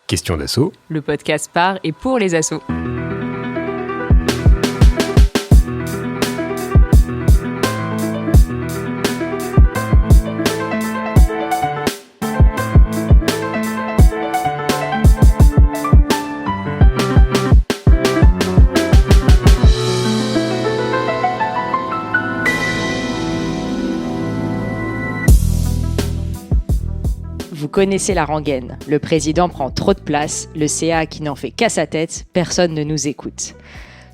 Question d'assaut. Le podcast par et pour les assos. Vous connaissez la rengaine. Le président prend trop de place, le CA qui n'en fait qu'à sa tête, personne ne nous écoute.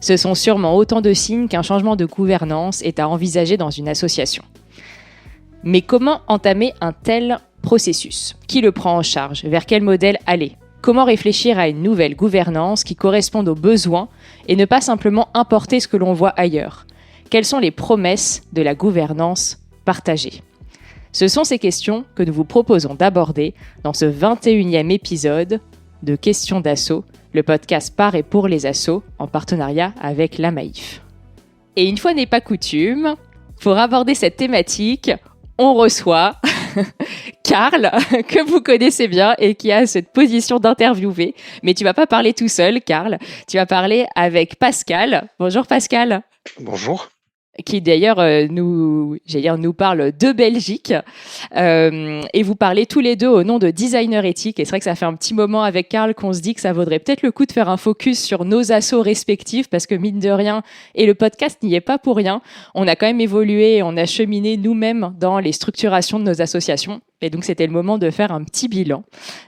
Ce sont sûrement autant de signes qu'un changement de gouvernance est à envisager dans une association. Mais comment entamer un tel processus ? Qui le prend en charge ? Vers quel modèle aller ? Comment réfléchir à une nouvelle gouvernance qui corresponde aux besoins et ne pas simplement importer ce que l'on voit ailleurs ? Quelles sont les promesses de la gouvernance partagée ? Ce sont ces questions que nous vous proposons d'aborder dans ce 21e épisode de Questions d'assaut, le podcast par et pour les assos en partenariat avec la Maïf. Et une fois n'est pas coutume, pour aborder cette thématique, on reçoit Karl, que vous connaissez bien et qui a cette position d'interviewer. Mais tu vas pas parler tout seul, Karl. Tu vas parler avec Pascal. Bonjour Pascal. Bonjour. Qui d'ailleurs nous parle de Belgique. Et vous parlez tous les deux au nom de Designer Éthique. Et c'est vrai que ça fait un petit moment avec Karl qu'on se dit que ça vaudrait peut-être le coup de faire un focus sur nos assos respectifs parce que mine de rien, et le podcast n'y est pas pour rien, on a quand même évolué et on a cheminé nous-mêmes dans les structurations de nos associations. Et donc, c'était le moment de faire un petit bilan.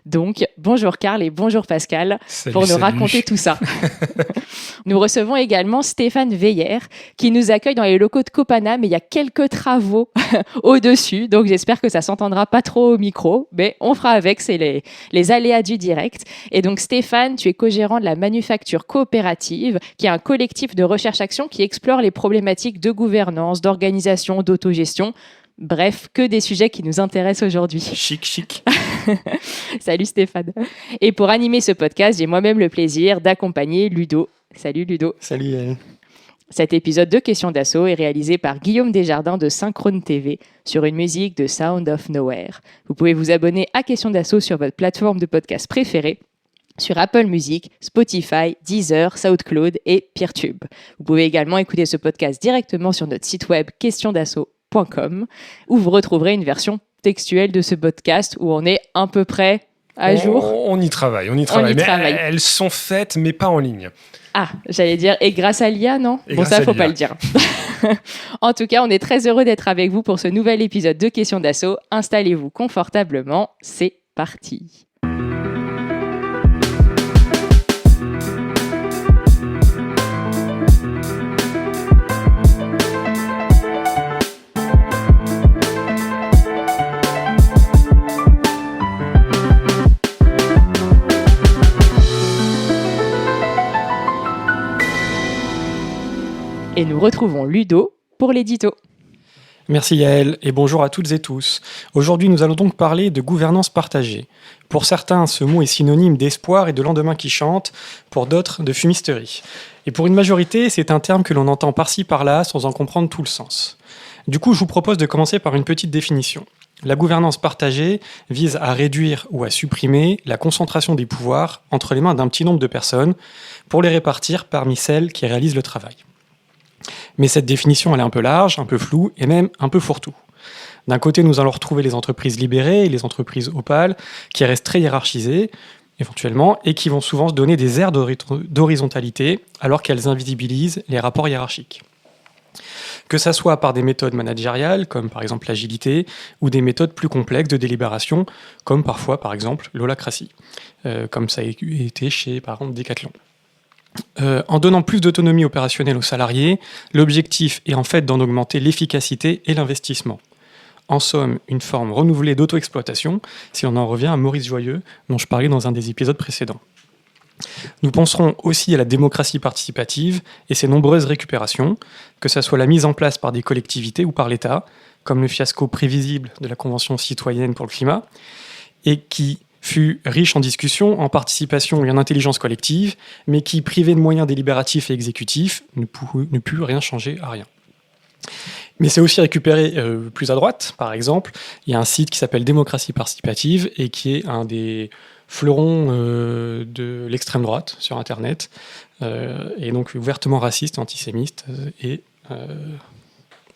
Donc, bonjour Karl et bonjour Pascal pour nous raconter tout ça. Nous recevons également Stéphane Veiller qui nous accueille dans les locaux de Copana, mais il y a quelques travaux au-dessus. Donc, j'espère que ça s'entendra pas trop au micro, mais on fera avec, c'est les aléas du direct. Et donc, Stéphane, tu es co-gérant de la Manufacture Coopérative, qui est un collectif de recherche-action qui explore les problématiques de gouvernance, d'organisation, d'autogestion. Bref, que des sujets qui nous intéressent aujourd'hui. Chic. Salut Stéphane. Et pour animer ce podcast, j'ai moi-même le plaisir d'accompagner Ludo. Salut Ludo. Salut Yael. Cet épisode de Questions d'assaut est réalisé par Guillaume Desjardins de Synchrone TV sur une musique de Sound of Nowhere. Vous pouvez vous abonner à Questions d'assaut sur votre plateforme de podcast préférée, sur Apple Music, Spotify, Deezer, SoundCloud et Peertube. Vous pouvez également écouter ce podcast directement sur notre site web questionsdassaut.com où vous retrouverez une version textuelle de ce podcast où on est à peu près à jour. On y travaille. Elles sont faites, mais pas en ligne. Ah, j'allais dire, et grâce à l'IA, non ? Bon, ça, faut pas le dire. En tout cas, on est très heureux d'être avec vous pour ce nouvel épisode de Questions d'assaut. Installez-vous confortablement, c'est parti. Et nous retrouvons Ludo pour l'édito. Merci Yael et bonjour à toutes et tous. Aujourd'hui, nous allons donc parler de gouvernance partagée. Pour certains, ce mot est synonyme d'espoir et de lendemain qui chante, pour d'autres, de fumisterie. Et pour une majorité, c'est un terme que l'on entend par-ci par-là sans en comprendre tout le sens. Du coup, je vous propose de commencer par une petite définition. La gouvernance partagée vise à réduire ou à supprimer la concentration des pouvoirs entre les mains d'un petit nombre de personnes pour les répartir parmi celles qui réalisent le travail. Mais cette définition, elle est un peu large, un peu floue et même un peu fourre-tout. D'un côté, nous allons retrouver les entreprises libérées et les entreprises opales qui restent très hiérarchisées, éventuellement, et qui vont souvent se donner des airs d'horizontalité alors qu'elles invisibilisent les rapports hiérarchiques. Que ça soit par des méthodes managériales, comme par exemple l'agilité, ou des méthodes plus complexes de délibération, comme parfois, par exemple, l'holacratie, comme ça a été chez, par exemple, Decathlon. En donnant plus d'autonomie opérationnelle aux salariés, l'objectif est en fait d'en augmenter l'efficacité et l'investissement. En somme, une forme renouvelée d'auto-exploitation, si on en revient à Maurice Joyeux, dont je parlais dans un des épisodes précédents. Nous penserons aussi à la démocratie participative et ses nombreuses récupérations, que ce soit la mise en place par des collectivités ou par l'État, comme le fiasco prévisible de la Convention citoyenne pour le climat, et qui fut riche en discussions, en participation et en intelligence collective, mais qui, privé de moyens délibératifs et exécutifs, ne put rien changer à rien. Mais c'est aussi récupéré plus à droite, par exemple. Il y a un site qui s'appelle Démocratie participative et qui est un des fleuron de l'extrême droite sur Internet, et donc ouvertement raciste, antisémite et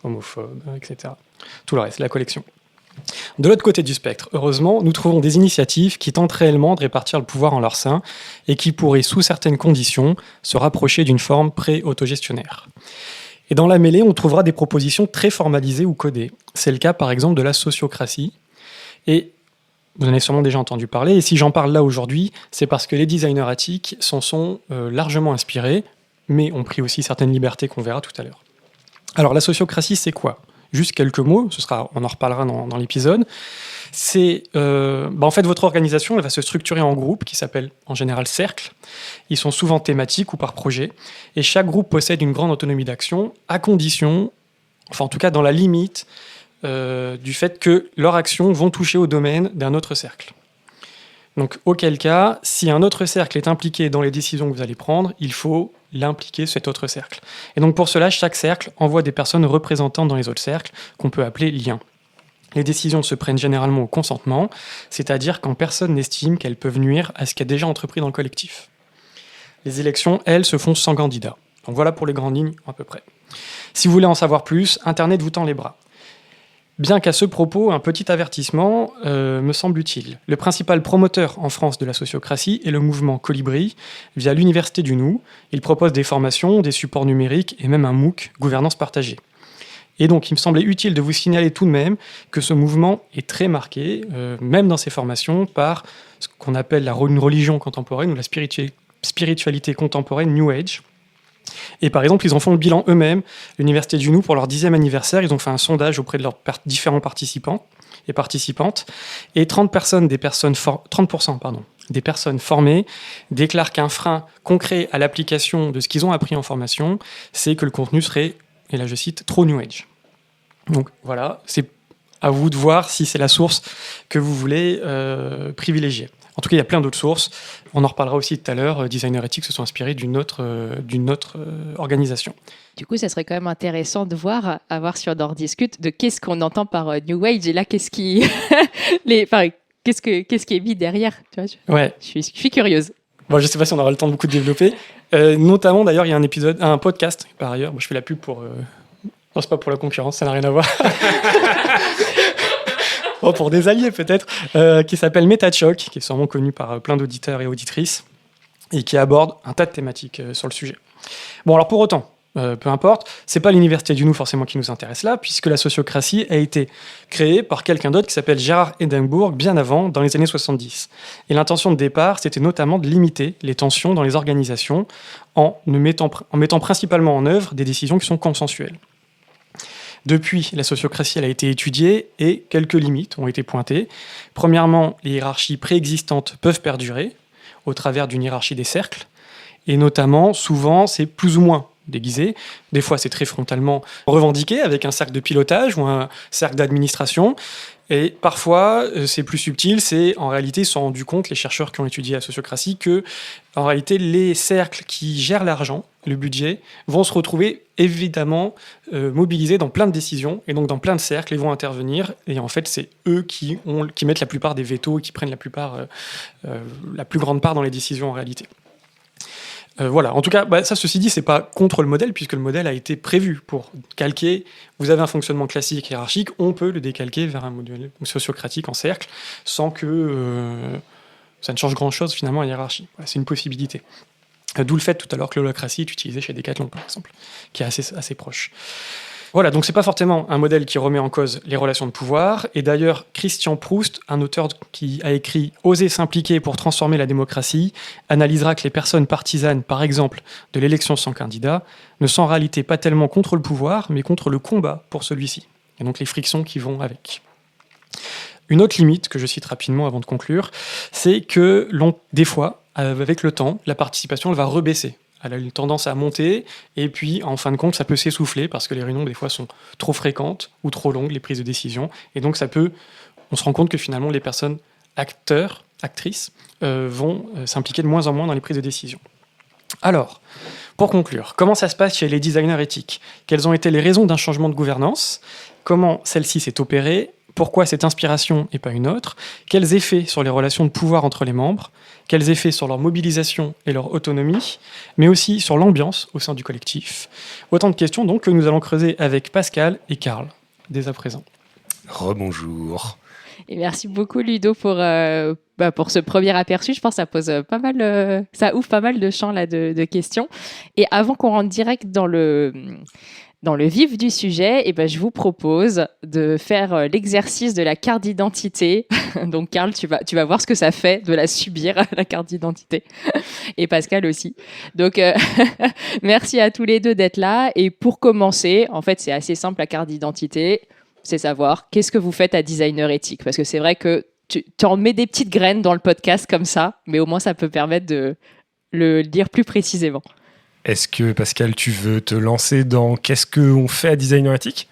homophobe, etc. Tout le reste, la collection. De l'autre côté du spectre, heureusement, nous trouvons des initiatives qui tentent réellement de répartir le pouvoir en leur sein et qui pourraient, sous certaines conditions, se rapprocher d'une forme pré-autogestionnaire. Et dans la mêlée, on trouvera des propositions très formalisées ou codées. C'est le cas, par exemple, de la sociocratie. Et vous en avez sûrement déjà entendu parler. Et si j'en parle là aujourd'hui, c'est parce que les designers éthiques s'en sont largement inspirés, mais ont pris aussi certaines libertés qu'on verra tout à l'heure. Alors, la sociocratie, c'est quoi ? Juste quelques mots, on en reparlera dans l'épisode. C'est, en fait, votre organisation, elle va se structurer en groupes qui s'appellent en général cercles. Ils sont souvent thématiques ou par projet. Et chaque groupe possède une grande autonomie d'action, à condition, enfin en tout cas dans la limite du fait que leurs actions vont toucher au domaine d'un autre cercle. Donc, auquel cas, si un autre cercle est impliqué dans les décisions que vous allez prendre, il faut l'impliquer cet autre cercle. Et donc pour cela, chaque cercle envoie des personnes représentantes dans les autres cercles, qu'on peut appeler liens. Les décisions se prennent généralement au consentement, c'est-à-dire quand personne n'estime qu'elles peuvent nuire à ce qui est déjà entrepris dans le collectif. Les élections, elles, se font sans candidat. Donc voilà pour les grandes lignes à peu près. Si vous voulez en savoir plus, Internet vous tend les bras. Bien qu'à ce propos, un petit avertissement me semble utile. Le principal promoteur en France de la sociocratie est le mouvement Colibri, via l'Université du Nou. Il propose des formations, des supports numériques et même un MOOC, gouvernance partagée. Et donc, il me semblait utile de vous signaler tout de même que ce mouvement est très marqué, même dans ses formations, par ce qu'on appelle une religion contemporaine ou la spiritualité contemporaine New Age. Et par exemple, ils en font le bilan eux-mêmes. L'Université du Nou, pour leur 10e anniversaire, ils ont fait un sondage auprès de leurs différents participants et participantes. Et 30% des personnes formées déclarent qu'un frein concret à l'application de ce qu'ils ont appris en formation, c'est que le contenu serait, et là je cite, trop New Age. Donc voilà, c'est à vous de voir si c'est la source que vous voulez privilégier. En tout cas, il y a plein d'autres sources. On en reparlera aussi tout à l'heure. Designers éthiques se sont inspirés d'une autre organisation. Du coup, ça serait quand même intéressant de voir sur d'en discute de qu'est-ce qu'on entend par New Age et là, qu'est-ce qui est mis derrière. Tu vois, ouais. Je suis curieuse. Bon, je ne sais pas si on aura le temps de beaucoup développer. Notamment, d'ailleurs, il y a un podcast, par ailleurs. Moi, je fais la pub pour... Non, c'est pas pour la concurrence, ça n'a rien à voir. Bon, pour des alliés peut-être, qui s'appelle MetaChoc, qui est sûrement connu par plein d'auditeurs et auditrices, et qui aborde un tas de thématiques sur le sujet. Bon, alors pour autant, peu importe, c'est pas l'Université du Nou forcément qui nous intéresse là, puisque la sociocratie a été créée par quelqu'un d'autre qui s'appelle Gérard Edinburgh bien avant, dans les années 70. Et l'intention de départ, c'était notamment de limiter les tensions dans les organisations en mettant principalement en œuvre des décisions qui sont consensuelles. Depuis, la sociocratie elle a été étudiée et quelques limites ont été pointées. Premièrement, les hiérarchies préexistantes peuvent perdurer au travers d'une hiérarchie des cercles. Et notamment, souvent, c'est plus ou moins déguisé. Des fois, c'est très frontalement revendiqué avec un cercle de pilotage ou un cercle d'administration. Et parfois, c'est plus subtil, c'est en réalité, ils se sont rendus compte, les chercheurs qui ont étudié la sociocratie, que en réalité, les cercles qui gèrent l'argent, le budget, vont se retrouver évidemment mobilisés dans plein de décisions, et donc dans plein de cercles, ils vont intervenir, et en fait, c'est eux qui mettent la plupart des vétos, et qui prennent la plus grande part dans les décisions en réalité. Voilà, en tout cas, ça, ceci dit, c'est pas contre le modèle, puisque le modèle a été prévu pour calquer. Vous avez un fonctionnement classique hiérarchique, on peut le décalquer vers un modèle sociocratique en cercle, sans que ça ne change grand-chose finalement à la hiérarchie. Voilà, c'est une possibilité. D'où le fait tout à l'heure que l'holacratie est utilisée chez Decathlon, par exemple, qui est assez proche. Voilà, donc c'est pas forcément un modèle qui remet en cause les relations de pouvoir. Et d'ailleurs, Christian Proust, un auteur qui a écrit « Oser s'impliquer pour transformer la démocratie », analysera que les personnes partisanes, par exemple, de l'élection sans candidat, ne sont en réalité pas tellement contre le pouvoir, mais contre le combat pour celui-ci. Et donc les frictions qui vont avec. Une autre limite, que je cite rapidement avant de conclure, c'est que des fois, avec le temps, la participation elle va rebaisser. Elle a une tendance à monter, et puis en fin de compte, ça peut s'essouffler parce que les réunions, des fois, sont trop fréquentes ou trop longues, les prises de décision. Et donc, on se rend compte que finalement, les personnes actrices, vont s'impliquer de moins en moins dans les prises de décision. Alors, pour conclure, comment ça se passe chez les designers éthiques ? Quelles ont été les raisons d'un changement de gouvernance ? Comment celle-ci s'est opérée ? Pourquoi cette inspiration et pas une autre? Quels effets sur les relations de pouvoir entre les membres? Quels effets sur leur mobilisation et leur autonomie? Mais aussi sur l'ambiance au sein du collectif. Autant de questions donc que nous allons creuser avec Pascal et Karl, dès à présent. Rebonjour. Et merci beaucoup Ludo pour ce premier aperçu. Je pense que ça pose ça ouvre pas mal de champs là, de questions. Et avant qu'on rentre direct dans le vif du sujet, je vous propose de faire l'exercice de la carte d'identité. Donc Karl, tu vas voir ce que ça fait de la subir, la carte d'identité. Et Pascal aussi. Donc merci à tous les deux d'être là. Et pour commencer, en fait, c'est assez simple la carte d'identité. C'est savoir qu'est-ce que vous faites à Designer Éthique. Parce que c'est vrai que tu en mets des petites graines dans le podcast comme ça, mais au moins ça peut permettre de le dire plus précisément. Est-ce que, Pascal, tu veux te lancer dans qu'est-ce qu'on fait à Designer Éthique ?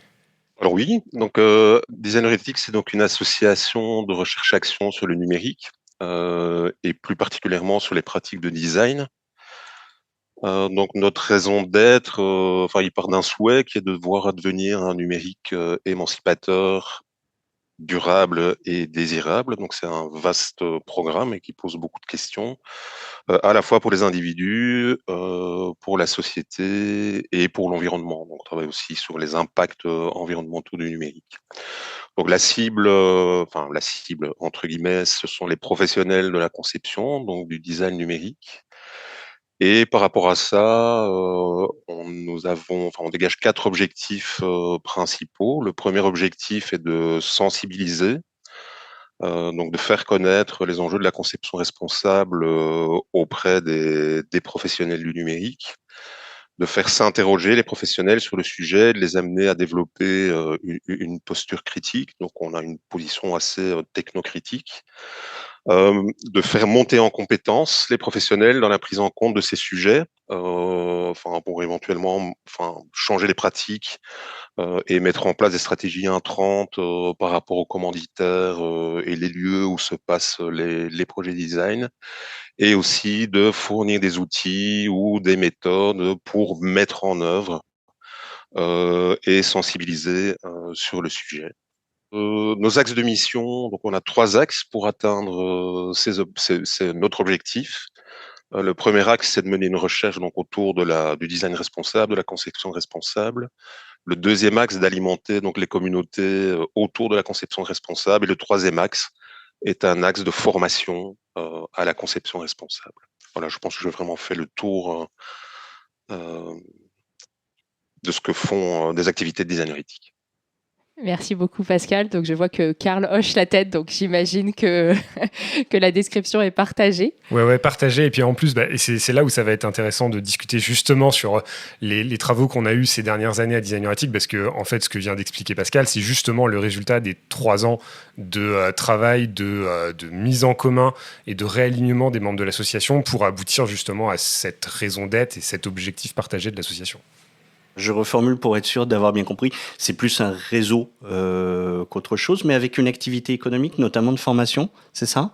Alors oui, donc Designer Éthique, c'est donc une association de recherche-action sur le numérique et plus particulièrement sur les pratiques de design. Donc notre raison d'être, il part d'un souhait qui est de voir advenir un numérique émancipateur, durable et désirable. Donc c'est un vaste programme et qui pose beaucoup de questions, à la fois pour les individus, pour la société et pour l'environnement. Donc on travaille aussi sur les impacts environnementaux du numérique. Donc la cible entre guillemets, ce sont les professionnels de la conception, donc du design numérique. Et par rapport à ça, on dégage 4 objectifs principaux. Le premier objectif est de sensibiliser, donc de faire connaître les enjeux de la conception responsable auprès des professionnels du numérique, de faire s'interroger les professionnels sur le sujet, de les amener à développer une posture critique. Donc on a une position assez technocritique. De faire monter en compétence les professionnels dans la prise en compte de ces sujets, pour éventuellement changer les pratiques et mettre en place des stratégies intrantes par rapport aux commanditaires et les lieux où se passent les projets design, et aussi de fournir des outils ou des méthodes pour mettre en œuvre et sensibiliser sur le sujet. Nos axes de mission, donc on a 3 axes pour atteindre c'est notre objectif. Le premier axe, c'est de mener une recherche donc autour du design responsable, de la conception responsable. Le deuxième axe, d'alimenter donc les communautés autour de la conception responsable. Et le troisième axe est un axe de formation à la conception responsable. Voilà, je pense que j'ai vraiment fait le tour de ce que font des activités de designer éthique. Merci beaucoup Pascal. Donc je vois que Karl hoche la tête, donc j'imagine que la description est partagée. Ouais, partagée. Et puis en plus, c'est là où ça va être intéressant de discuter justement sur les travaux qu'on a eus ces dernières années à Designer Éthique, parce que en fait, ce que vient d'expliquer Pascal, c'est justement le résultat des 3 ans de travail, de mise en commun et de réalignement des membres de l'association pour aboutir justement à cette raison d'être et cet objectif partagé de l'association. Je reformule pour être sûr d'avoir bien compris. C'est plus un réseau qu'autre chose, mais avec une activité économique, notamment de formation, c'est ça ?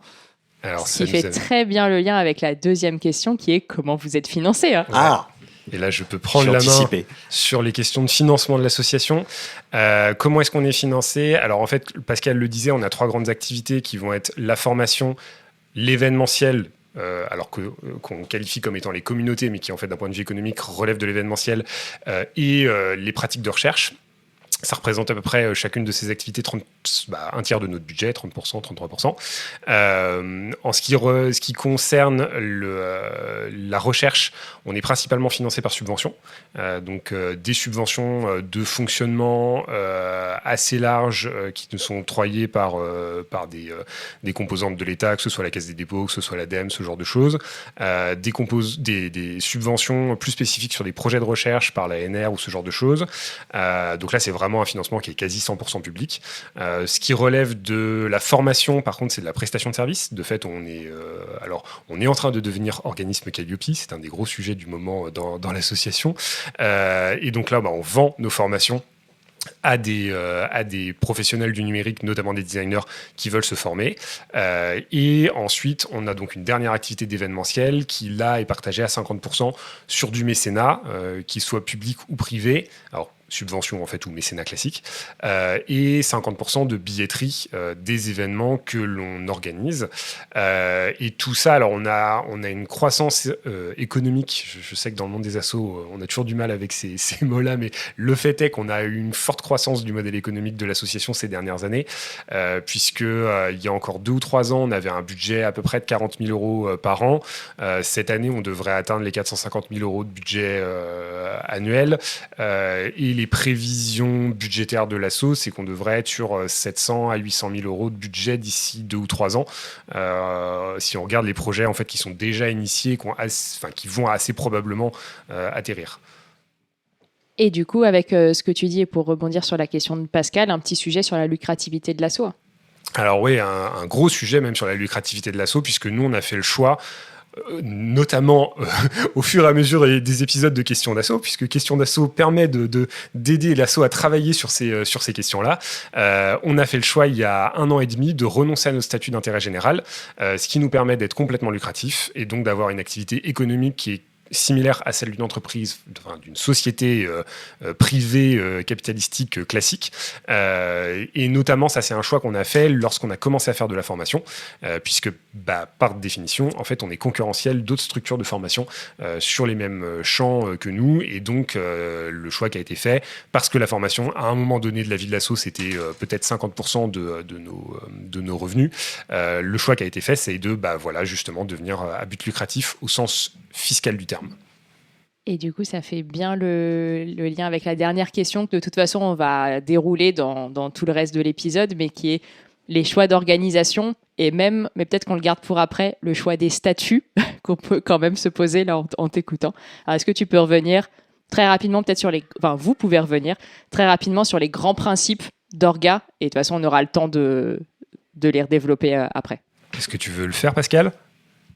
Alors, ce qui fait très bien le lien avec la deuxième question, qui est comment vous êtes financé. Hein. Ah. Et là, je peux prendre la main sur les questions de financement de l'association. Comment est-ce qu'on est financé ? Alors en fait, Pascal le disait, on a 3 grandes activités qui vont être la formation, l'événementiel, qu'on qualifie comme étant les communautés, mais qui en fait d'un point de vue économique relèvent de l'événementiel, et les pratiques de recherche. Ça représente à peu près chacune de ces activités un tiers de notre budget, 30%, 33%. En ce qui concerne la recherche, on est principalement financé par subventions. Donc des subventions de fonctionnement assez larges qui nous sont octroyées par des composantes de l'État, que ce soit la Caisse des dépôts, que ce soit l'ADEME, ce genre de choses. Des subventions plus spécifiques sur des projets de recherche par l'ANR ou ce genre de choses. Donc là, c'est vraiment un financement qui est quasi 100% public. Ce qui relève de la formation, par contre, c'est de la prestation de services. De fait, on est en train de devenir organisme Calliope. C'est un des gros sujets du moment dans l'association. Et donc là, on vend nos formations à des professionnels du numérique, notamment des designers qui veulent se former. Et ensuite, on a donc une dernière activité d'événementiel qui, là, est partagée à 50% sur du mécénat, qu'il soit public ou privé. Alors, subvention en fait ou mécénat classique, et 50% de billetterie des événements que l'on organise. Et tout ça, alors on a une croissance économique. Je sais que dans le monde des assos, on a toujours du mal avec ces mots-là, mais le fait est qu'on a eu une forte croissance du modèle économique de l'association ces dernières années, puisque il y a encore 2 ou 3 ans, on avait un budget à peu près de 40 000 euros par an. Cette année, on devrait atteindre les 450 000 euros de budget annuel. Et les prévisions budgétaires de l'asso, c'est qu'on devrait être sur 700 à 800 000 euros de budget d'ici 2 ou 3 ans. Si on regarde les projets en fait, qui sont déjà initiés, qui vont assez probablement atterrir. Et du coup, avec ce que tu dis, et pour rebondir sur la question de Pascal, un petit sujet sur la lucrativité de l'asso. Alors oui, un gros sujet même sur la lucrativité de l'asso, puisque nous, on a fait le choix, notamment au fur et à mesure des épisodes de Questions d'Asso, puisque Questions d'Asso permet d'aider l'asso à travailler sur ces questions-là. On a fait le choix il y a 1 an et demi de renoncer à notre statut d'intérêt général, ce qui nous permet d'être complètement lucratif et donc d'avoir une activité économique qui est similaire à celle d'une entreprise, d'une société privée capitalistique classique. Et notamment, ça, c'est un choix qu'on a fait lorsqu'on a commencé à faire de la formation, puisque, par définition, en fait, on est concurrentiel d'autres structures de formation sur les mêmes champs que nous. Et donc, le choix qui a été fait, parce que la formation, à un moment donné de la vie de l'asso, c'était peut-être 50% de nos revenus. Le choix qui a été fait, c'est de, justement, devenir à but lucratif au sens fiscal du terme. Et du coup, ça fait bien le lien avec la dernière question que de toute façon, on va dérouler dans tout le reste de l'épisode, mais qui est les choix d'organisation et même, mais peut-être qu'on le garde pour après, le choix des statuts qu'on peut quand même se poser là en t'écoutant. Alors, est-ce que tu peux revenir très rapidement peut-être vous pouvez revenir très rapidement sur les grands principes d'orga, et de toute façon, on aura le temps de les redévelopper après. Est-ce que tu veux le faire, Pascal ?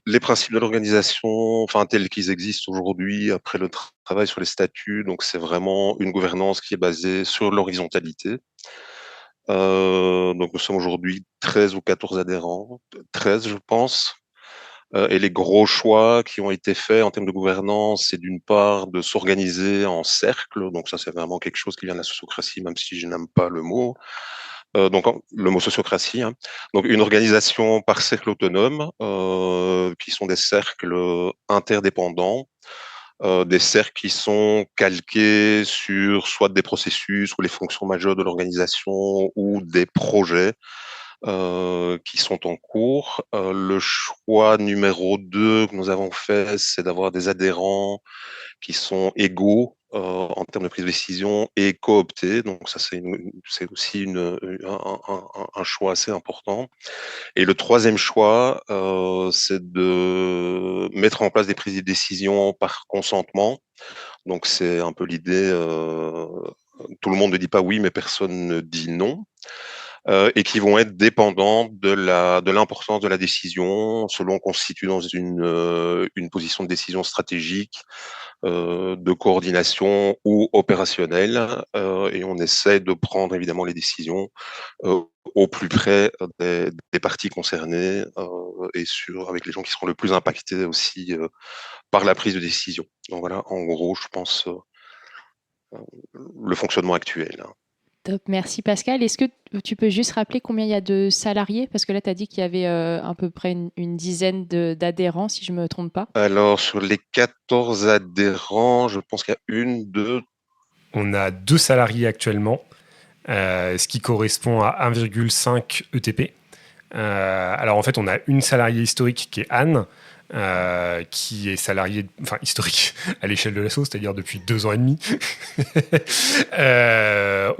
Les principes de l'organisation, tels qu'ils existent aujourd'hui après le travail sur les statuts, donc c'est vraiment une gouvernance qui est basée sur l'horizontalité. Donc nous sommes aujourd'hui 13 ou 14 adhérents, 13 je pense. Et les gros choix qui ont été faits en termes de gouvernance, c'est d'une part de s'organiser en cercle, donc ça c'est vraiment quelque chose qui vient de la sociocratie, même si je n'aime pas le mot. Donc le mot sociocratie, hein. Donc une organisation par cercle autonome, qui sont des cercles interdépendants, des cercles qui sont calqués sur soit des processus ou les fonctions majeures de l'organisation ou des projets qui sont en cours. Le choix numéro 2 que nous avons fait, c'est d'avoir des adhérents qui sont égaux en termes de prise de décision et cooptés. Donc ça, c'est aussi un choix assez important. Et le troisième choix, c'est de mettre en place des prises de décision par consentement. Donc c'est un peu l'idée, tout le monde ne dit pas oui, mais personne ne dit non. Et qui vont être dépendants de l'importance de la décision, selon qu'on se situe dans une position de décision stratégique, de coordination ou opérationnelle, et on essaie de prendre évidemment les décisions au plus près des parties concernées et avec les gens qui seront le plus impactés aussi par la prise de décision. Donc voilà, en gros, je pense le fonctionnement actuel. Top, merci Pascal. Est-ce que tu peux juste rappeler combien il y a de salariés ? Parce que là, tu as dit qu'il y avait à peu près une dizaine d'adhérents, si je ne me trompe pas. Alors, sur les 14 adhérents, je pense qu'il y a 1, 2... On a 2 salariés actuellement, ce qui correspond à 1,5 ETP. Alors, en fait, on a une salariée historique qui est Anne, qui est salariée, historique à l'échelle de l'asso, c'est-à-dire depuis 2 ans et demi.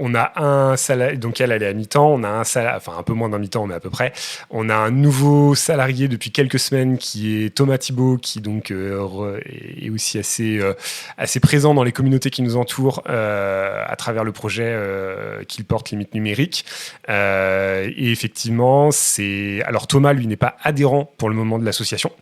On a un salarié, donc elle est à mi-temps, on a un peu moins d'un mi-temps, mais à peu près. On a un nouveau salarié depuis quelques semaines qui est Thomas Thibault, qui donc est aussi assez présent dans les communautés qui nous entourent à travers le projet qu'il porte, Limite Numérique. Et effectivement, alors Thomas, lui, n'est pas adhérent pour le moment de l'association.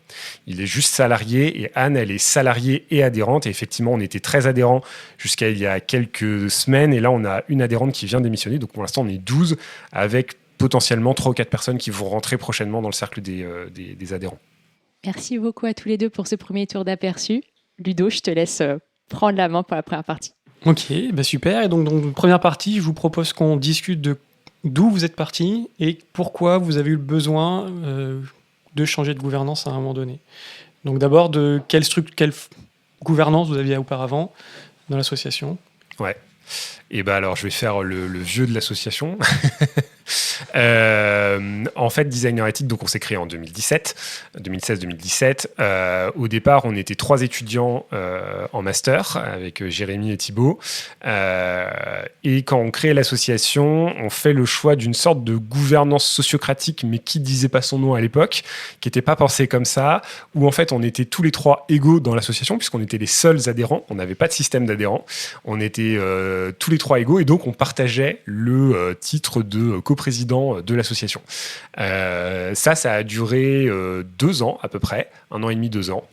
Il est juste salarié, et Anne, elle est salariée et adhérente. Et effectivement, on était 13 adhérents jusqu'à il y a quelques semaines. Et là, on a une adhérente qui vient démissionner. Donc pour l'instant, on est 12 avec potentiellement 3 ou 4 personnes qui vont rentrer prochainement dans le cercle des adhérents. Merci beaucoup à tous les deux pour ce premier tour d'aperçu. Ludo, je te laisse prendre la main pour la première partie. Ok, super. Et donc, première partie, je vous propose qu'on discute de d'où vous êtes parti et pourquoi vous avez eu le besoin de changer de gouvernance à un moment donné. Donc d'abord, de quelle gouvernance vous aviez auparavant dans l'association? Ouais. Et alors, je vais faire le vieux de l'association. En fait, Designer Éthique, donc on s'est créé en 2016-2017. Au départ, on était 3 étudiants en master avec Jérémy et Thibaut. Et quand on crée l'association, on fait le choix d'une sorte de gouvernance sociocratique, mais qui disait pas son nom à l'époque, qui n'était pas pensée comme ça, où en fait, on était tous les 3 égaux dans l'association, puisqu'on était les seuls adhérents. On n'avait pas de système d'adhérents. On était tous les 3 égaux, et donc on partageait le titre de coprésident de l'association. Ça a duré 2 ans à peu près, 1 an et demi, 2 ans.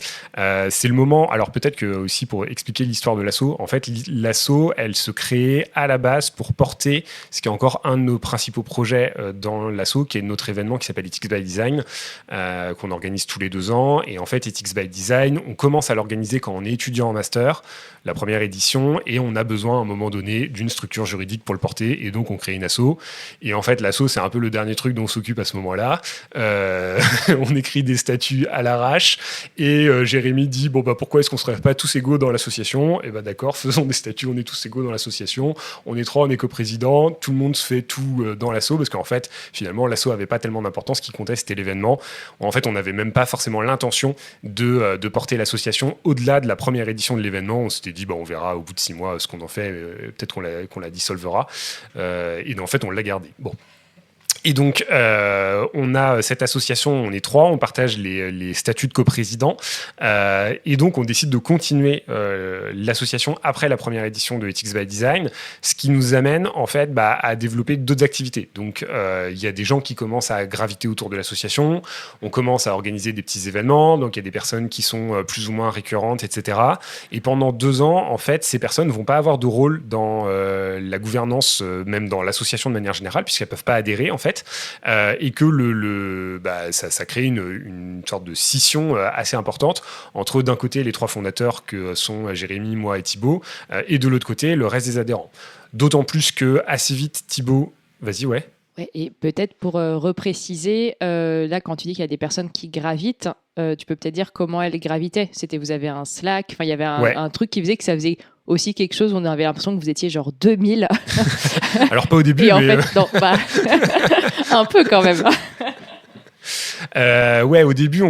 C'est le moment, alors peut-être que aussi pour expliquer l'histoire de l'asso, en fait l'asso, elle se créait à la base pour porter ce qui est encore un de nos principaux projets dans l'asso, qui est notre événement qui s'appelle Ethics by Design, qu'on organise tous les 2 ans. Et en fait, Ethics by Design, on commence à l'organiser quand on est étudiant en master, la première édition, et on a besoin à un moment donné d'une structure juridique pour le porter, et donc on crée une asso. Et en fait, l'asso, c'est un peu le dernier truc dont on s'occupe à ce moment-là. On écrit des statuts à l'arrache, et Jérémy dit pourquoi est-ce qu'on serait pas tous égaux dans l'association? Et d'accord, faisons des statuts, on est tous égaux dans l'association. On est 3, on est coprésident, tout le monde se fait tout dans l'asso, parce qu'en fait, finalement, l'asso avait pas tellement d'importance. Ce qui comptait, c'était l'événement. En fait, on n'avait même pas forcément l'intention de porter l'association au-delà de la première édition de l'événement. On s'était dit, on verra au bout de 6 mois ce qu'on en fait, peut-être qu'on la dissolvera. Et en fait, on l'a gardé. Bon. Et donc, on a cette association, on est 3, on partage les statuts de coprésident. Et donc, on décide de continuer l'association après la première édition de Ethics by Design, ce qui nous amène, en fait, à développer d'autres activités. Donc, il y a des gens qui commencent à graviter autour de l'association. On commence à organiser des petits événements. Donc, il y a des personnes qui sont plus ou moins récurrentes, etc. Et pendant 2 ans, en fait, ces personnes ne vont pas avoir de rôle dans la gouvernance, même dans l'association de manière générale, puisqu'elles ne peuvent pas adhérer, en fait. Et que ça crée une sorte de scission assez importante entre d'un côté les 3 fondateurs que sont Jérémy, moi et Thibaut, et de l'autre côté le reste des adhérents. D'autant plus que assez vite Thibaut, vas-y, ouais. Ouais, et peut-être pour repréciser, là quand tu dis qu'il y a des personnes qui gravitent, tu peux peut-être dire comment elles gravitaient. Vous avez un Slack, il y avait un truc qui faisait que ça faisait aussi quelque chose, on avait l'impression que vous étiez genre 2000. Alors pas au début, et en fait, non, un peu quand même. Au début,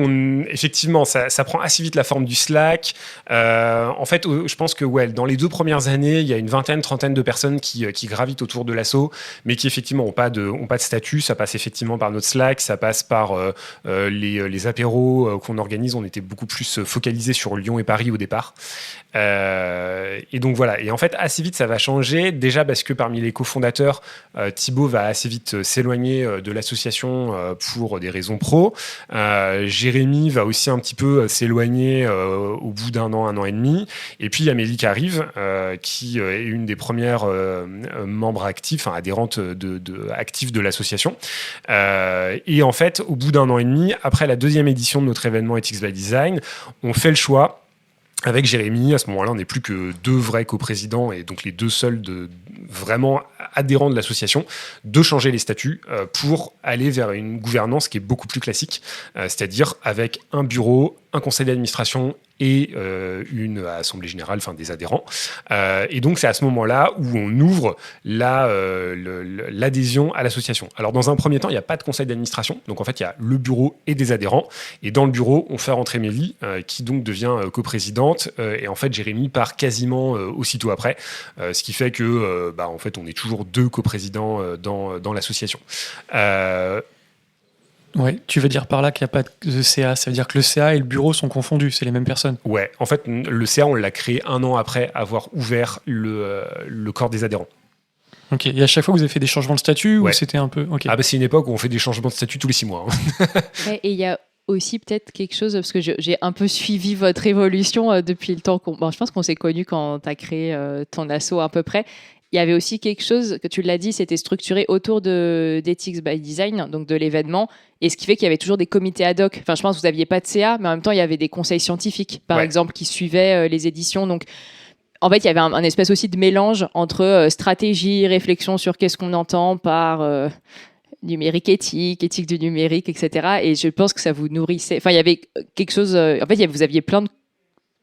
effectivement, ça prend assez vite la forme du Slack. En fait, je pense que dans les 2 premières années, il y a une 20-30 de personnes qui gravitent autour de l'asso, mais qui effectivement n'ont pas de statut. Ça passe effectivement par notre Slack, ça passe par les apéros qu'on organise. On était beaucoup plus focalisés sur Lyon et Paris au départ. Et donc voilà. Et en fait, assez vite, ça va changer. Déjà parce que parmi les cofondateurs, Thibaut va assez vite s'éloigner de l'association pour des raisons pro. Jérémy va aussi un petit peu s'éloigner au bout d'1 an, 1 an et demi. Et puis Amélie qui arrive, qui est une des premières membres actifs, adhérentes actives de l'association. Et en fait, au bout d'1 an et demi, après la 2e édition de notre événement Ethics by Design, on fait le choix. Avec Jérémy, à ce moment-là, on n'est plus que 2 vrais coprésidents et donc les 2 seuls vraiment adhérents de l'association, de changer les statuts pour aller vers une gouvernance qui est beaucoup plus classique, c'est-à-dire avec un bureau, un conseil d'administration et une assemblée générale, des adhérents. Et donc, c'est à ce moment-là où on ouvre l'adhésion à l'association. Alors, dans un premier temps, il n'y a pas de conseil d'administration. Donc, en fait, il y a le bureau et des adhérents. Et dans le bureau, on fait rentrer Mélie, qui donc devient coprésidente. Et en fait, Jérémy part quasiment aussitôt après. Ce qui fait que, en fait, on est toujours 2 coprésidents dans l'association. Ouais, tu veux dire par là qu'il n'y a pas de CA, ça veut dire que le CA et le bureau sont confondus, c'est les mêmes personnes. Ouais, en fait, le CA, on l'a créé 1 an après avoir ouvert le corps des adhérents. Ok, et à chaque fois, vous avez fait des changements de statut ou c'était un peu... Okay. C'est une époque où on fait des changements de statut tous les 6 mois. Ouais, et il y a aussi peut-être quelque chose, parce que j'ai un peu suivi votre évolution depuis le temps je pense qu'on s'est connus quand tu as créé ton asso à peu près. Il y avait aussi quelque chose, que tu l'as dit, c'était structuré autour d'Ethics by Design, donc de l'événement, et ce qui fait qu'il y avait toujours des comités ad hoc. Je pense que vous n'aviez pas de CA, mais en même temps, il y avait des conseils scientifiques, par exemple, qui suivaient les éditions. Donc, en fait, il y avait un espèce aussi de mélange entre stratégie, réflexion sur qu'est-ce qu'on entend par numérique éthique, éthique du numérique, etc. Et je pense que ça vous nourrissait. Enfin, il y avait quelque chose. En fait, vous aviez plein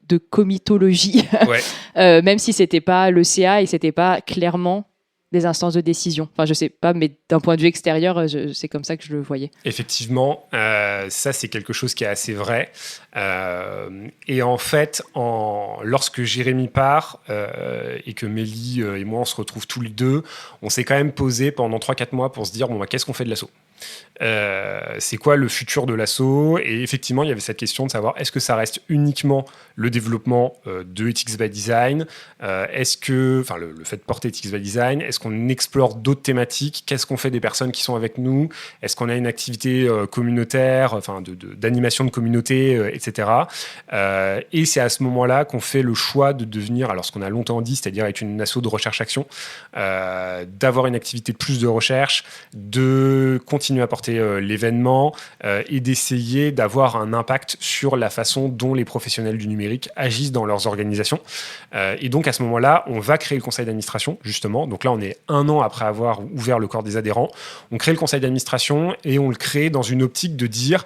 de comitologie, même si c'était pas le CA et c'était pas clairement des instances de décision. Enfin, je sais pas, mais d'un point de vue extérieur, c'est comme ça que je le voyais. Effectivement, ça c'est quelque chose qui est assez vrai. Et en fait, lorsque Jérémy part et que Mélie et moi on se retrouve tous les deux, on s'est quand même posé pendant 3-4 mois pour se dire qu'est-ce qu'on fait de l'assaut ? C'est quoi le futur de l'assaut? Et effectivement, il y avait cette question de savoir est-ce que ça reste uniquement le développement de Ethics by Design, est-ce que, le fait de porter Ethics by Design, est-ce qu'on explore d'autres thématiques, qu'est-ce qu'on fait des personnes qui sont avec nous, est-ce qu'on a une activité communautaire, d'animation de communauté, etc. Et c'est à ce moment-là qu'on fait le choix de devenir, alors ce qu'on a longtemps dit, c'est-à-dire être une asso de recherche-action, d'avoir une activité de plus de recherche, de continuer à porter l'événement et d'essayer d'avoir un impact sur la façon dont les professionnels du numérique agissent dans leurs organisations. Et donc à ce moment-là, on va créer le conseil d'administration, justement. Donc là, on est 1 an après avoir ouvert le corps des adhérents. On crée le conseil d'administration et on le crée dans une optique de dire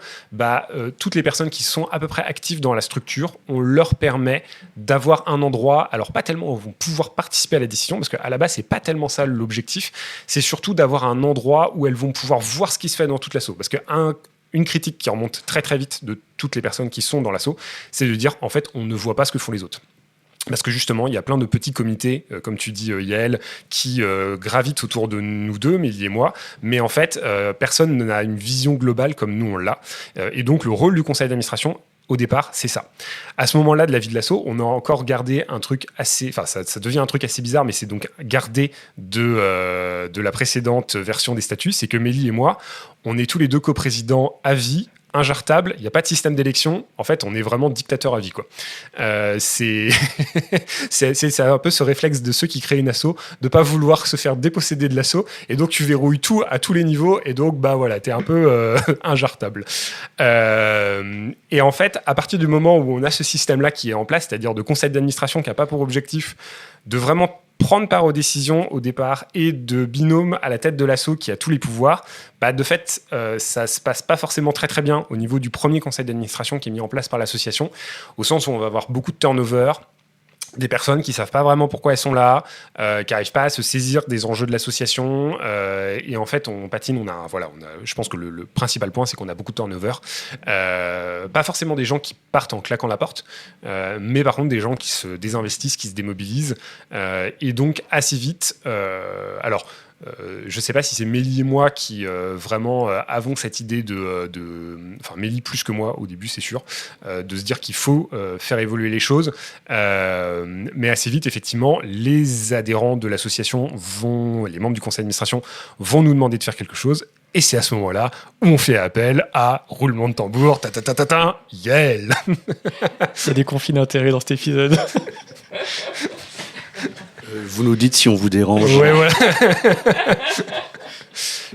toutes les personnes qui sont à peu près actives dans la structure, on leur permet d'avoir un endroit, alors pas tellement où ils vont pouvoir participer à la décision, parce qu'à la base, c'est pas tellement ça l'objectif, c'est surtout d'avoir un endroit où elles vont pouvoir voir ce qui se fait dans toute l'asso. Parce qu'une critique qui remonte très très vite de toutes les personnes qui sont dans l'asso, c'est de dire en fait on ne voit pas ce que font les autres. Parce que justement, il y a plein de petits comités, comme tu dis Yael, qui gravitent autour de nous deux, Mélie et moi, mais en fait, personne n'a une vision globale comme nous on l'a. Et donc le rôle du conseil d'administration, au départ, c'est ça. À ce moment-là de la vie de l'asso, on a encore gardé un truc assez... Enfin, ça devient un truc assez bizarre, mais c'est donc gardé de la précédente version des statuts. C'est que Mélie et moi, on est tous les deux coprésidents à vie, injartable, il n'y a pas de système d'élection. En fait, on est vraiment dictateur à vie, quoi. C'est un peu ce réflexe de ceux qui créent une asso, de pas vouloir se faire déposséder de l'asso, et donc tu verrouilles tout à tous les niveaux, et donc t'es un peu injartable. Et en fait, à partir du moment où on a ce système-là qui est en place, c'est-à-dire de conseil d'administration qui n'a pas pour objectif de vraiment prendre part aux décisions au départ et de binôme à la tête de l'asso qui a tous les pouvoirs, de fait, ça se passe pas forcément très très bien au niveau du premier conseil d'administration qui est mis en place par l'association, au sens où on va avoir beaucoup de turnover, des personnes qui savent pas vraiment pourquoi elles sont là, qui n'arrivent pas à se saisir des enjeux de l'association, et en fait on patine, je pense que le principal point c'est qu'on a beaucoup de turnover, pas forcément des gens qui partent en claquant la porte, mais par contre des gens qui se désinvestissent, qui se démobilisent, et donc assez vite, je ne sais pas si c'est Mélie et moi qui vraiment avons cette idée enfin Mélie plus que moi au début c'est sûr, de se dire qu'il faut faire évoluer les choses, mais assez vite effectivement les adhérents de l'association les membres du conseil d'administration vont nous demander de faire quelque chose, et c'est à ce moment-là où on fait appel à roulement de tambour, Yael. Il y a des conflits d'intérêts dans cet épisode. Vous nous dites si on vous dérange. Ouais, voilà.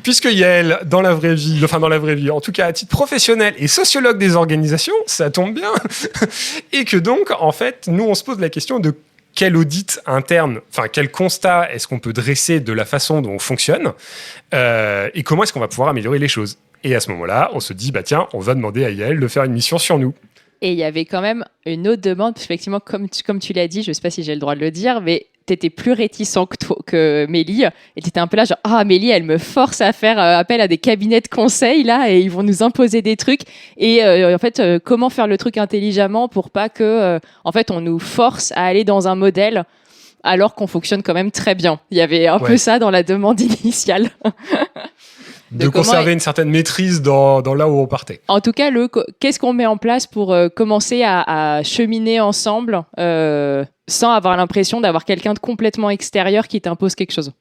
Puisque Yael, dans la vraie vie, en tout cas à titre professionnel et sociologue des organisations, ça tombe bien, et que donc, en fait, nous, on se pose la question de quel audit interne, quel constat est-ce qu'on peut dresser de la façon dont on fonctionne, et comment est-ce qu'on va pouvoir améliorer les choses. Et à ce moment-là, on se dit, tiens, on va demander à Yael de faire une mission sur nous. Et il y avait quand même une autre demande, parce qu'effectivement, comme tu l'as dit, je ne sais pas si j'ai le droit de le dire, mais tu étais plus réticent que Mélie, et tu étais un peu là genre, Mélie, elle me force à faire appel à des cabinets de conseil, là, et ils vont nous imposer des trucs, et en fait, comment faire le truc intelligemment pour pas que, en fait, on nous force à aller dans un modèle alors qu'on fonctionne quand même très bien. Il y avait un peu ça dans la demande initiale. De conserver une certaine maîtrise dans là où on partait. En tout cas, qu'est-ce qu'on met en place pour commencer à cheminer ensemble sans avoir l'impression d'avoir quelqu'un de complètement extérieur qui t'impose quelque chose.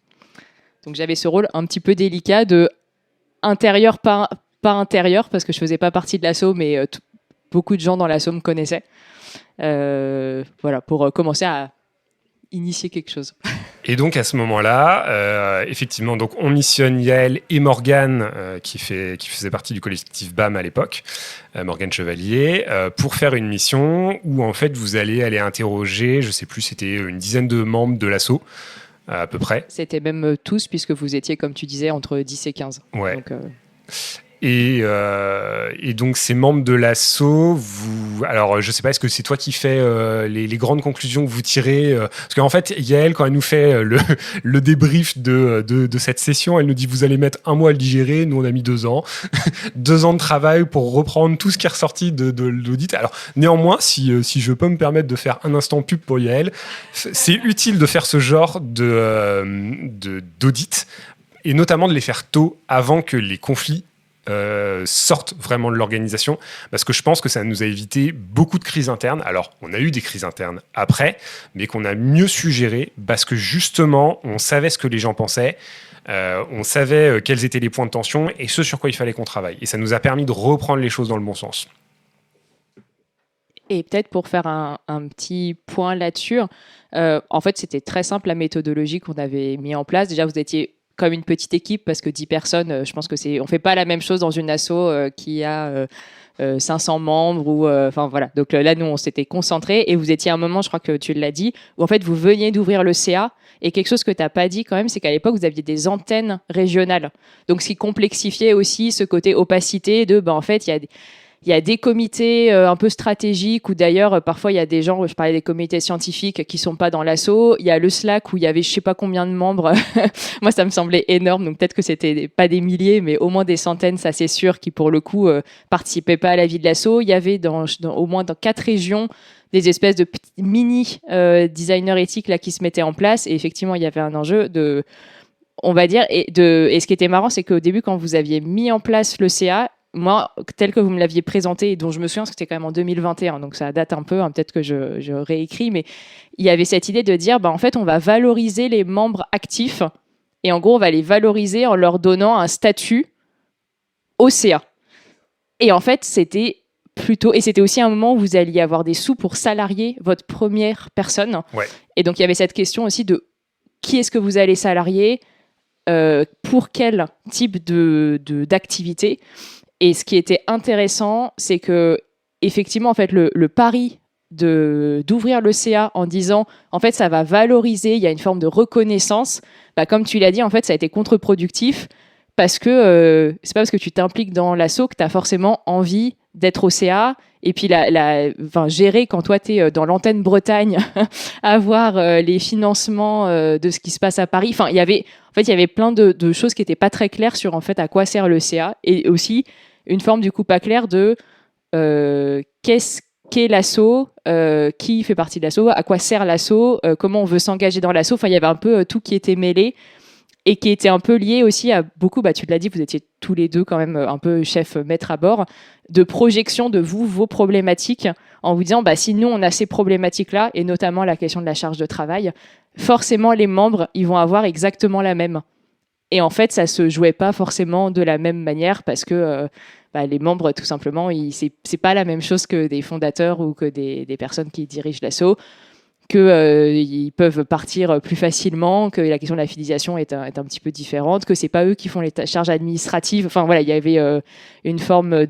Donc j'avais ce rôle un petit peu délicat de intérieur, pas intérieur, parce que je faisais pas partie de l'asso, mais beaucoup de gens dans l'asso me connaissaient. Pour commencer à initier quelque chose. Et donc à ce moment-là, effectivement, donc on missionne Yael et Morgane, qui faisait partie du collectif BAM à l'époque, Morgane Chevalier, pour faire une mission où en fait vous allez aller interroger, je sais plus, c'était une dizaine de membres de l'assaut, à peu près. C'était même tous, puisque vous étiez, comme tu disais, entre 10 et 15. Ouais. Donc, Et donc ces membres de l'assaut, alors je sais pas, est-ce que c'est toi qui fais les grandes conclusions que vous tirez parce qu'en fait Yael, quand elle nous fait le débrief de cette session, elle nous dit vous allez mettre 1 mois à le digérer, nous on a mis 2 ans 2 ans de travail pour reprendre tout ce qui est ressorti de l'audit. Alors néanmoins, si je peux me permettre de faire un instant pub pour Yael, c'est utile de faire ce genre d'audit, et notamment de les faire tôt, avant que les conflits sortent vraiment de l'organisation, parce que je pense que ça nous a évité beaucoup de crises internes. Alors, on a eu des crises internes après, mais qu'on a mieux su gérer, parce que justement, on savait ce que les gens pensaient, on savait quels étaient les points de tension et ce sur quoi il fallait qu'on travaille. Et ça nous a permis de reprendre les choses dans le bon sens. Et peut-être pour faire un petit point là-dessus, en fait, c'était très simple la méthodologie qu'on avait mis en place. Déjà, vous étiez comme une petite équipe, parce que 10 personnes, je pense que on fait pas la même chose dans une asso qui a 500 membres ou enfin voilà. Donc là, nous, on s'était concentrés, et vous étiez à un moment, je crois que tu l'as dit, où en fait vous veniez d'ouvrir le CA, et quelque chose que tu n'as pas dit quand même, c'est qu'à l'époque vous aviez des antennes régionales. Donc ce qui complexifiait aussi ce côté opacité de, en fait, il y a des comités un peu stratégiques, où d'ailleurs, parfois, il y a des gens, je parlais des comités scientifiques qui ne sont pas dans l'assaut. Il y a le Slack où il y avait je ne sais pas combien de membres. Moi, ça me semblait énorme. Donc, peut-être que c'était pas des milliers, mais au moins des centaines, ça c'est sûr, qui pour le coup participaient pas à la vie de l'assaut. Il y avait au moins dans 4 régions des espèces de mini designers éthiques là, qui se mettaient en place. Et effectivement, il y avait un enjeu de, on va dire, et ce qui était marrant, c'est qu'au début, quand vous aviez mis en place le CA, moi, tel que vous me l'aviez présenté, et dont je me souviens, c'était quand même en 2021, donc ça date un peu, hein, peut-être que je réécris, mais il y avait cette idée de dire, en fait, on va valoriser les membres actifs, et en gros, on va les valoriser en leur donnant un statut au CA. Et en fait, c'était aussi un moment où vous alliez avoir des sous pour salarier votre première personne. Ouais. Et donc, il y avait cette question aussi de qui est-ce que vous allez salarier, pour quel type d'activité. Et ce qui était intéressant, c'est que effectivement, en fait, le pari d'ouvrir le CA en disant, en fait, ça va valoriser, il y a une forme de reconnaissance. Comme tu l'as dit, en fait, ça a été contre-productif, parce que c'est pas parce que tu t'impliques dans l'asso que tu as forcément envie d'être au CA. Et puis, gérer quand toi, tu es dans l'antenne Bretagne, avoir les financements de ce qui se passe à Paris. Il y avait plein de choses qui n'étaient pas très claires sur, en fait, à quoi sert le CA. Et aussi, une forme du coup pas claire de qu'est-ce qu'est l'asso, qui fait partie de l'asso, à quoi sert l'asso, comment on veut s'engager dans l'asso. Il y avait un peu tout qui était mêlé, et qui était un peu lié aussi à beaucoup, tu l'as dit, vous étiez tous les deux quand même un peu chef maître à bord, de projection de vos problématiques, en vous disant, si nous on a ces problématiques-là, et notamment la question de la charge de travail, forcément les membres, ils vont avoir exactement la même. Et en fait, ça se jouait pas forcément de la même manière, parce que les membres, tout simplement, c'est pas la même chose que des fondateurs ou que des personnes qui dirigent l'asso, qu'ils peuvent partir plus facilement, que la question de la fidélisation est un petit peu différente, que c'est pas eux qui font les charges administratives. Enfin voilà, il y avait une forme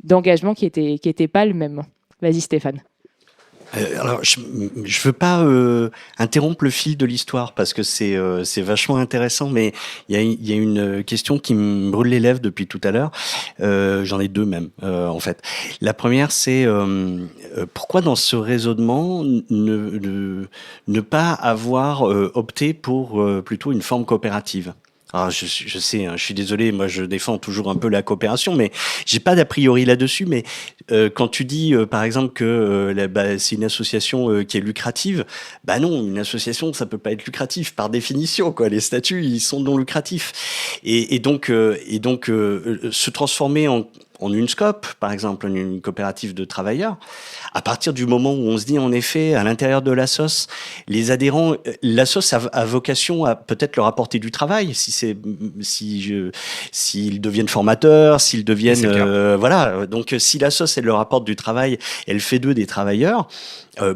d'engagement qui était pas le même. Vas-y Stéphane. Alors, je veux pas interrompre le fil de l'histoire, parce que c'est vachement intéressant, mais il y a une question qui me brûle les lèvres depuis tout à l'heure. J'en ai 2 même, en fait. La première, c'est pourquoi dans ce raisonnement ne pas avoir opté pour plutôt une forme coopérative. Alors je sais, je suis désolé, moi je défends toujours un peu la coopération, mais j'ai pas d'a priori là-dessus. Mais quand tu dis par exemple que c'est une association qui est lucrative, non, une association ça peut pas être lucratif par définition, quoi. Les statuts ils sont non lucratifs, et donc se transformer en une SCOP, par exemple, une coopérative de travailleurs, à partir du moment où on se dit, en effet, à l'intérieur de l'ASSOS, les adhérents, l'ASSOS a vocation à peut-être leur apporter du travail, s'ils deviennent formateurs, s'ils deviennent... voilà, donc si l'ASSOS, elle leur apporte du travail, elle fait d'eux des travailleurs,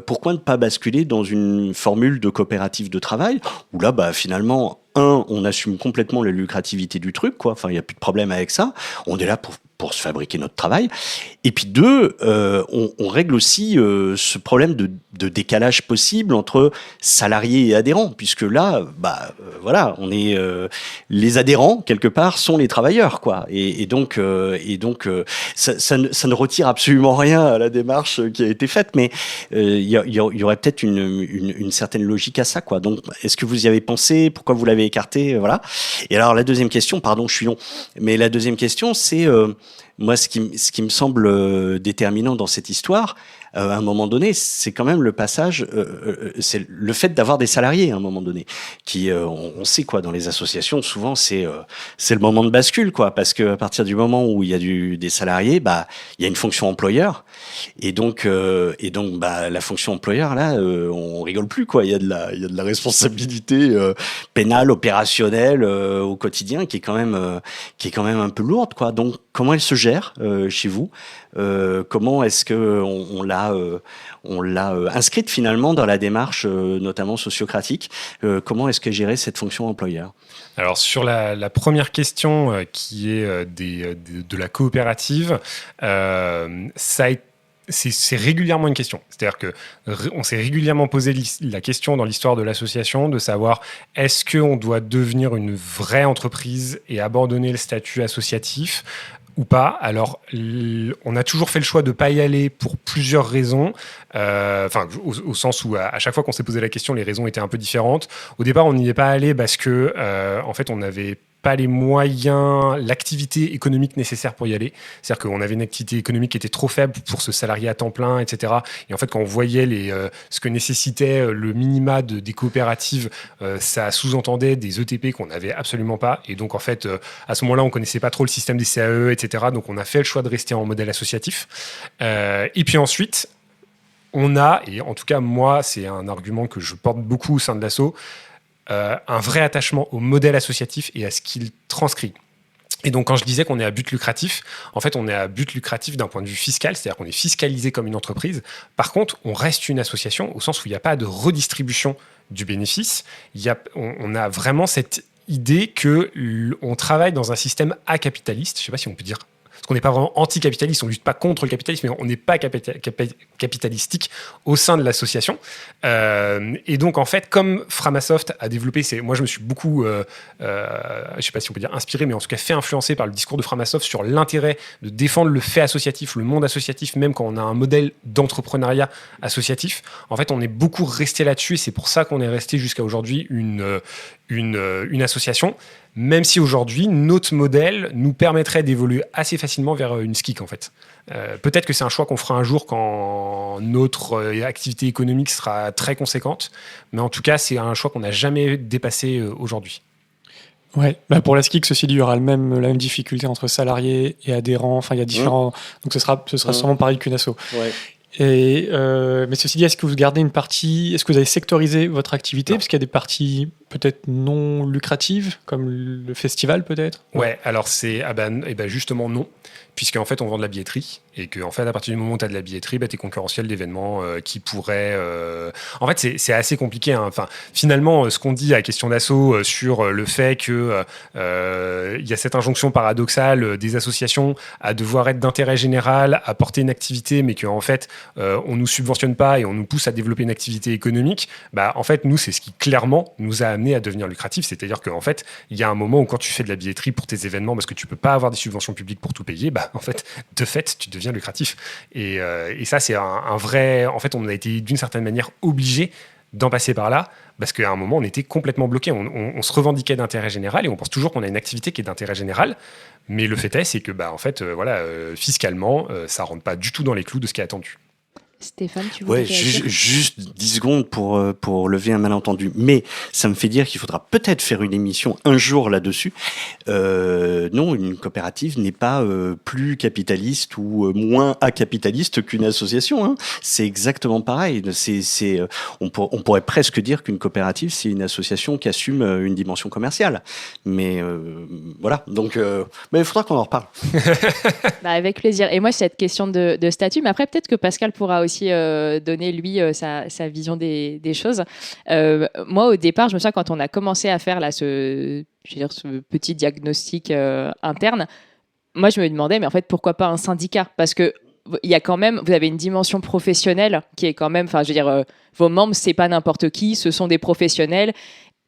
pourquoi ne pas basculer dans une formule de coopérative de travail, où là, finalement, on assume complètement la lucrativité du truc, quoi. Enfin, il n'y a plus de problème avec ça. On est là pour se fabriquer notre travail. Et puis deux, on règle aussi ce problème de décalage possible entre salariés et adhérents, puisque là, voilà, on est les adhérents quelque part sont les travailleurs, quoi. Et donc, ça ne retire absolument rien à la démarche qui a été faite, mais il y aurait peut-être une certaine logique à ça, quoi. Donc, est-ce que vous y avez pensé? Pourquoi vous l'avez écarté? Voilà. Et alors la deuxième question, pardon, je suis long, mais la deuxième question, c'est moi, ce qui me semble déterminant dans cette histoire, à un moment donné, c'est quand même le passage, c'est le fait d'avoir des salariés à un moment donné, qui, on sait quoi, dans les associations, souvent c'est le moment de bascule, quoi, parce que à partir du moment où il y a des salariés, il y a une fonction employeur, et donc la fonction employeur là, on rigole plus, quoi, il y a de la responsabilité pénale, opérationnelle au quotidien qui est quand même un peu lourde, quoi. Donc comment elle se gère chez vous? Comment est-ce que on l'a inscrite finalement dans la démarche, notamment sociocratique? Comment est-ce que gérer cette fonction employeur? Alors sur la première question qui est de la coopérative, c'est régulièrement une question. C'est-à-dire qu'on s'est régulièrement posé la question dans l'histoire de l'association de savoir est-ce qu'on doit devenir une vraie entreprise et abandonner le statut associatif ou pas. Alors, on a toujours fait le choix de ne pas y aller pour plusieurs raisons. Au sens où à chaque fois qu'on s'est posé la question, les raisons étaient un peu différentes. Au départ, on n'y est pas allé parce que, en fait, on n'avait pas les moyens, l'activité économique nécessaire pour y aller. C'est-à-dire qu'on avait une activité économique qui était trop faible pour se salarier à temps plein, etc. Et en fait, quand on voyait ce que nécessitait le minima des coopératives, ça sous-entendait des ETP qu'on n'avait absolument pas. Et donc, en fait, à ce moment-là, on ne connaissait pas trop le système des CAE, etc. Donc, on a fait le choix de rester en modèle associatif. Et puis ensuite, et en tout cas, moi, c'est un argument que je porte beaucoup au sein de l'asso, un vrai attachement au modèle associatif et à ce qu'il transcrit. Et donc, quand je disais qu'on est à but lucratif, en fait, on est à but lucratif d'un point de vue fiscal, c'est-à-dire qu'on est fiscalisé comme une entreprise. Par contre, on reste une association au sens où il n'y a pas de redistribution du bénéfice. On a vraiment cette idée qu'on travaille dans un système acapitaliste. Je ne sais pas si on peut dire... Parce qu'on n'est pas vraiment anticapitaliste, on ne lutte pas contre le capitalisme, mais on n'est pas capitalistique au sein de l'association. Et donc, en fait, comme Framasoft a développé, moi je me suis beaucoup, je ne sais pas si on peut dire inspiré, mais en tout cas fait influencer par le discours de Framasoft sur l'intérêt de défendre le fait associatif, le monde associatif, même quand on a un modèle d'entrepreneuriat associatif. En fait, on est beaucoup resté là-dessus et c'est pour ça qu'on est resté jusqu'à aujourd'hui une association. Même si aujourd'hui, notre modèle nous permettrait d'évoluer assez facilement vers une SCIC, en fait. Peut-être que c'est un choix qu'on fera un jour quand notre activité économique sera très conséquente, mais en tout cas, c'est un choix qu'on n'a jamais dépassé aujourd'hui. Ouais, pour la SCIC, ceci dit, il y aura la même difficulté entre salariés et adhérents. Enfin, il y a différents... Donc, ce sera sûrement pareil qu'une asso. Ouais. Mais ceci dit, est-ce que vous gardez une partie... Est-ce que vous avez sectorisé votre activité? Parce qu'il y a des parties peut-être non lucratives, comme le festival peut-être? Ouais, alors c'est... justement non, puisqu'en fait on vend de la billetterie, et qu'en fait à partir du moment où tu as de la billetterie, tu es concurrentiel d'événements qui pourraient... En fait c'est assez compliqué. Hein. Enfin, finalement, ce qu'on dit à Question d'Asso sur le fait qu'il y a cette injonction paradoxale des associations à devoir être d'intérêt général, à porter une activité, mais qu'en fait on ne nous subventionne pas et on nous pousse à développer une activité économique, en fait nous c'est ce qui clairement nous a amené à devenir lucratif. C'est-à-dire qu'en fait il y a un moment où quand tu fais de la billetterie pour tes événements, parce que tu peux pas avoir des subventions publiques pour tout payer, en fait de fait tu deviens lucratif. Et ça c'est un vrai... En fait on a été d'une certaine manière obligé d'en passer par là, parce qu'à un moment on était complètement bloqué. On se revendiquait d'intérêt général et on pense toujours qu'on a une activité qui est d'intérêt général, mais le fait est c'est que fiscalement ça rentre pas du tout dans les clous de ce qui est attendu. Stéphane, tu voulais juste 10 secondes pour lever un malentendu. Mais ça me fait dire qu'il faudra peut-être faire une émission un jour là-dessus. Non, une coopérative n'est pas plus capitaliste ou moins acapitaliste qu'une association. Hein. C'est exactement pareil. On pourrait presque dire qu'une coopérative, c'est une association qui assume une dimension commerciale. Mais voilà. Donc, mais il faudra qu'on en reparle. Avec plaisir. Et moi, cette question de statut, mais après, peut-être que Pascal pourra aussi donner, lui, sa vision des choses. Moi, au départ, je me souviens quand on a commencé à faire là, ce petit diagnostic interne, moi, je me demandais, mais en fait, pourquoi pas un syndicat ? Parce que il y a quand même, vous avez une dimension professionnelle qui est quand même, enfin, je veux dire, vos membres, c'est pas n'importe qui, ce sont des professionnels.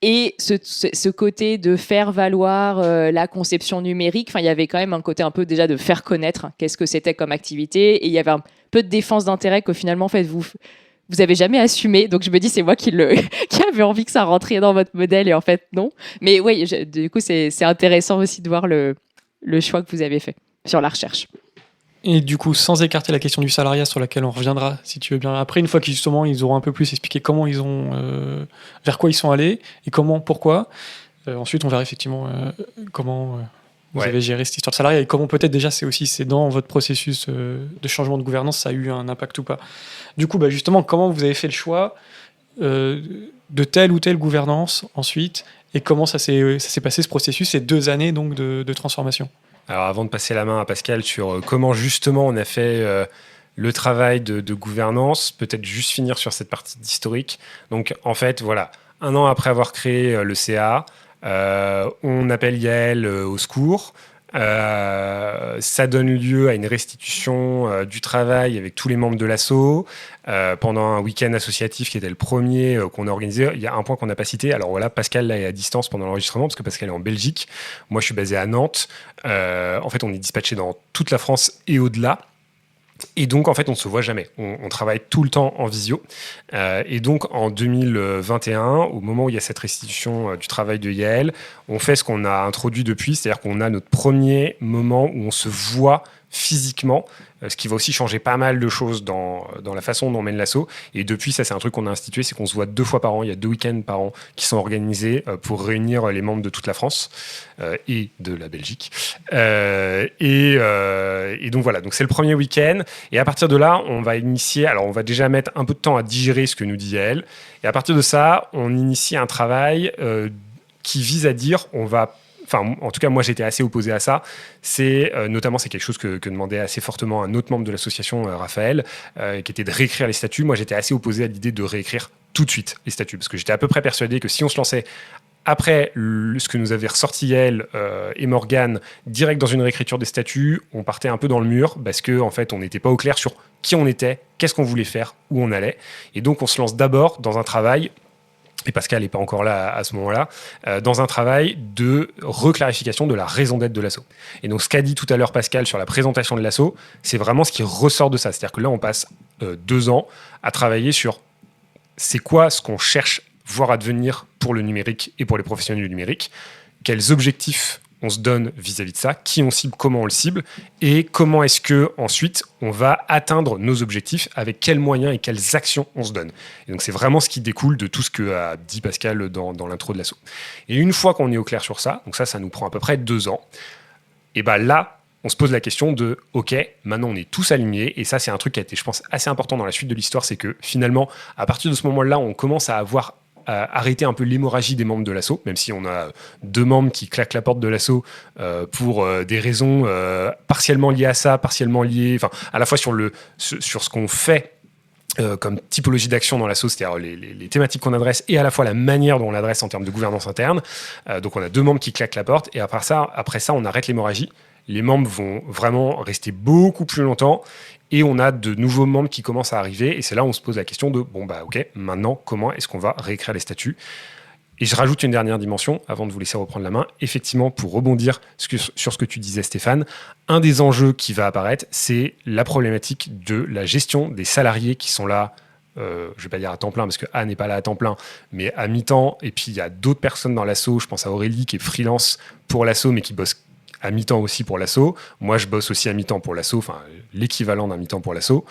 Et ce côté de faire valoir la conception numérique, enfin, il y avait quand même un côté un peu déjà de faire connaître qu'est-ce que c'était comme activité. Et il y avait un peu de défense d'intérêt que finalement, en fait, vous avez jamais assumé. Donc, je me dis, c'est moi qui avait envie que ça rentrait dans votre modèle et en fait, non. Mais oui, du coup, c'est intéressant aussi de voir le choix que vous avez fait sur la recherche. Et du coup, sans écarter la question du salariat sur laquelle on reviendra, si tu veux bien. Après, une fois qu'ils justement, ils auront un peu plus expliqué comment ils ont, vers quoi ils sont allés et comment, pourquoi. Ensuite, on verra effectivement comment vous avez géré cette histoire de salariat et comment peut-être déjà c'est dans votre processus de changement de gouvernance, ça a eu un impact ou pas. Du coup, justement, comment vous avez fait le choix de telle ou telle gouvernance ensuite et comment ça s'est passé ce processus, ces 2 années donc de transformation. Alors avant de passer la main à Pascal sur comment justement on a fait le travail de gouvernance, peut-être juste finir sur cette partie d'historique. Donc en fait, voilà, 1 an après avoir créé le CA, on appelle Yael au secours. Ça donne lieu à une restitution du travail avec tous les membres de l'asso pendant un week-end associatif qui était le premier qu'on a organisé. Il y a un point qu'on n'a pas cité. Alors voilà, Pascal là est à distance pendant l'enregistrement parce que Pascal est en Belgique. Moi, je suis basé à Nantes. En fait, on est dispatché dans toute la France et au-delà. Et donc, en fait, on ne se voit jamais. On travaille tout le temps en visio. Et donc, en 2021, au moment où il y a cette restitution du travail de Yael, on fait ce qu'on a introduit depuis, c'est-à-dire qu'on a notre premier moment où on se voit physiquement, ce qui va aussi changer pas mal de choses dans la façon dont on mène l'asso. Et depuis, ça, c'est un truc qu'on a institué, c'est qu'on se voit 2 fois par an. Il y a 2 week-ends par an qui sont organisés pour réunir les membres de toute la France et de la Belgique. Et donc voilà, donc c'est le premier week-end. Et à partir de là, on va initier, alors on va déjà mettre un peu de temps à digérer ce que nous dit Yael. Et à partir de ça, on initie un travail qui vise à dire, enfin, en tout cas, moi, j'étais assez opposé à ça. Notamment, c'est quelque chose que demandait assez fortement un autre membre de l'association, Raphaël, qui était de réécrire les statuts. Moi, j'étais assez opposé à l'idée de réécrire tout de suite les statuts, parce que j'étais à peu près persuadé que si on se lançait après ce que nous avait ressorti Yael et Morgane, direct dans une réécriture des statuts, on partait un peu dans le mur, parce qu'en fait, on n'était pas au clair sur qui on était, qu'est-ce qu'on voulait faire, où on allait. Et donc, on se lance d'abord dans un travail, et Pascal n'est pas encore là à ce moment-là, dans un travail de reclarification de la raison d'être de l'asso. Et donc, ce qu'a dit tout à l'heure Pascal sur la présentation de l'asso, c'est vraiment ce qui ressort de ça. C'est-à-dire que là, on passe 2 ans à travailler sur c'est quoi ce qu'on cherche, voire à devenir pour le numérique et pour les professionnels du numérique, quels objectifs on se donne vis-à-vis de ça, qui on cible, comment on le cible, et comment est-ce que ensuite on va atteindre nos objectifs, avec quels moyens et quelles actions on se donne. Et donc c'est vraiment ce qui découle de tout ce que a dit Pascal dans l'intro de l'asso. Et une fois qu'on est au clair sur ça, donc ça nous prend à peu près 2 ans, et là, on se pose la question de « Ok, maintenant on est tous alignés », et ça c'est un truc qui a été, je pense, assez important dans la suite de l'histoire, c'est que finalement, à partir de ce moment-là, on commence à avoir arrêter un peu l'hémorragie des membres de l'asso, même si on a 2 membres qui claquent la porte de l'asso pour des raisons partiellement liées à ça, partiellement liées, enfin à la fois sur ce qu'on fait comme typologie d'action dans l'asso, c'est-à-dire les thématiques qu'on adresse et à la fois la manière dont on l'adresse en termes de gouvernance interne. Donc on a 2 membres qui claquent la porte et après ça on arrête l'hémorragie. Les membres vont vraiment rester beaucoup plus longtemps et on a de nouveaux membres qui commencent à arriver et c'est là où on se pose la question de ok, maintenant comment est-ce qu'on va réécrire les statuts? Et je rajoute une dernière dimension avant de vous laisser reprendre la main. Effectivement, pour rebondir sur ce que tu disais Stéphane, un des enjeux qui va apparaître, c'est la problématique de la gestion des salariés qui sont là, je ne vais pas dire à temps plein parce que Anne n'est pas là à temps plein, mais à mi-temps. Et puis il y a d'autres personnes dans l'asso, je pense à Aurélie qui est freelance pour l'asso mais qui bosse à mi-temps aussi pour l'asso. Moi, je bosse aussi à mi-temps pour l'asso, enfin l'équivalent d'un mi-temps pour l'asso.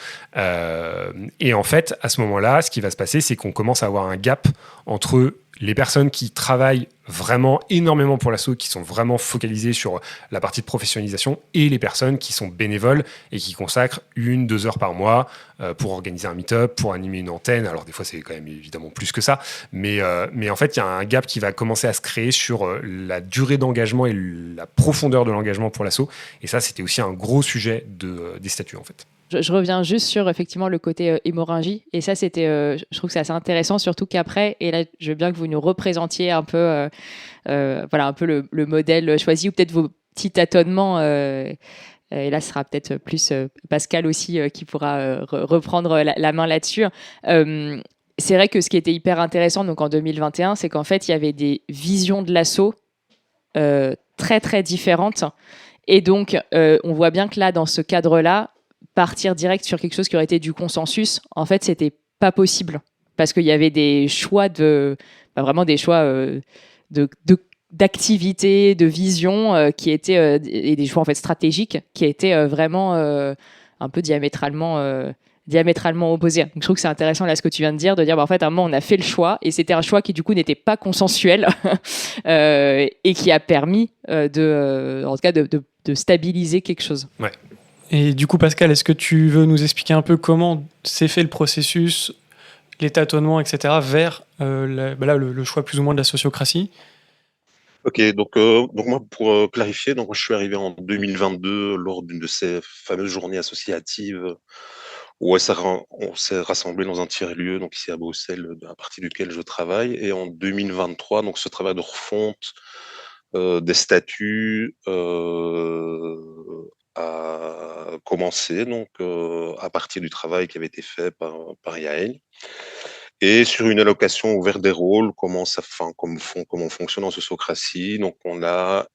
Et en fait, à ce moment-là, ce qui va se passer, c'est qu'on commence à avoir un gap entre les personnes qui travaillent vraiment énormément pour l'asso, qui sont vraiment focalisées sur la partie de professionnalisation, et les personnes qui sont bénévoles et qui consacrent 1-2 heures par mois pour organiser un meet-up, pour animer une antenne. Alors des fois, c'est quand même évidemment plus que ça, mais en fait, il y a un gap qui va commencer à se créer sur la durée d'engagement et la profondeur de l'engagement pour l'asso. Et ça, c'était aussi un gros sujet des statuts, en fait. Je reviens juste sur effectivement le côté hémorragie, et ça c'était, je trouve que c'est assez intéressant, surtout qu'après, et là je veux bien que vous nous représentiez un peu, voilà, un peu le modèle choisi, ou peut-être vos petits tâtonnements. Et là, ce sera peut-être plus Pascal aussi qui pourra reprendre la main là-dessus. C'est vrai que ce qui était hyper intéressant donc en 2021, c'est qu'en fait il y avait des visions de l'asso très très différentes, et donc on voit bien que là, dans ce cadre-là, partir direct sur quelque chose qui aurait été du consensus, en fait, c'était pas possible, parce qu'il y avait des choix vraiment des choix d'activité, de vision qui étaient et des choix en fait stratégiques qui étaient vraiment un peu diamétralement opposés. Donc, je trouve que c'est intéressant là ce que tu viens de dire, en fait à un moment on a fait le choix, et c'était un choix qui du coup n'était pas consensuel et qui a permis en tout cas de stabiliser quelque chose. Ouais. Et du coup, Pascal, est-ce que tu veux nous expliquer un peu comment s'est fait le processus, les tâtonnements, etc., vers le choix plus ou moins de la sociocratie? Ok, donc moi, pour clarifier, donc moi, je suis arrivé en 2022 lors d'une de ces fameuses journées associatives où on s'est rassemblés dans un tiers-lieu, donc ici à Bruxelles, à partir duquel je travaille. Et en 2023, donc ce travail de refonte des statuts a commencé, donc à partir du travail qui avait été fait par Yael. Et sur une allocation ouverte des rôles, comment on fonctionne en sociocratie. Donc, on a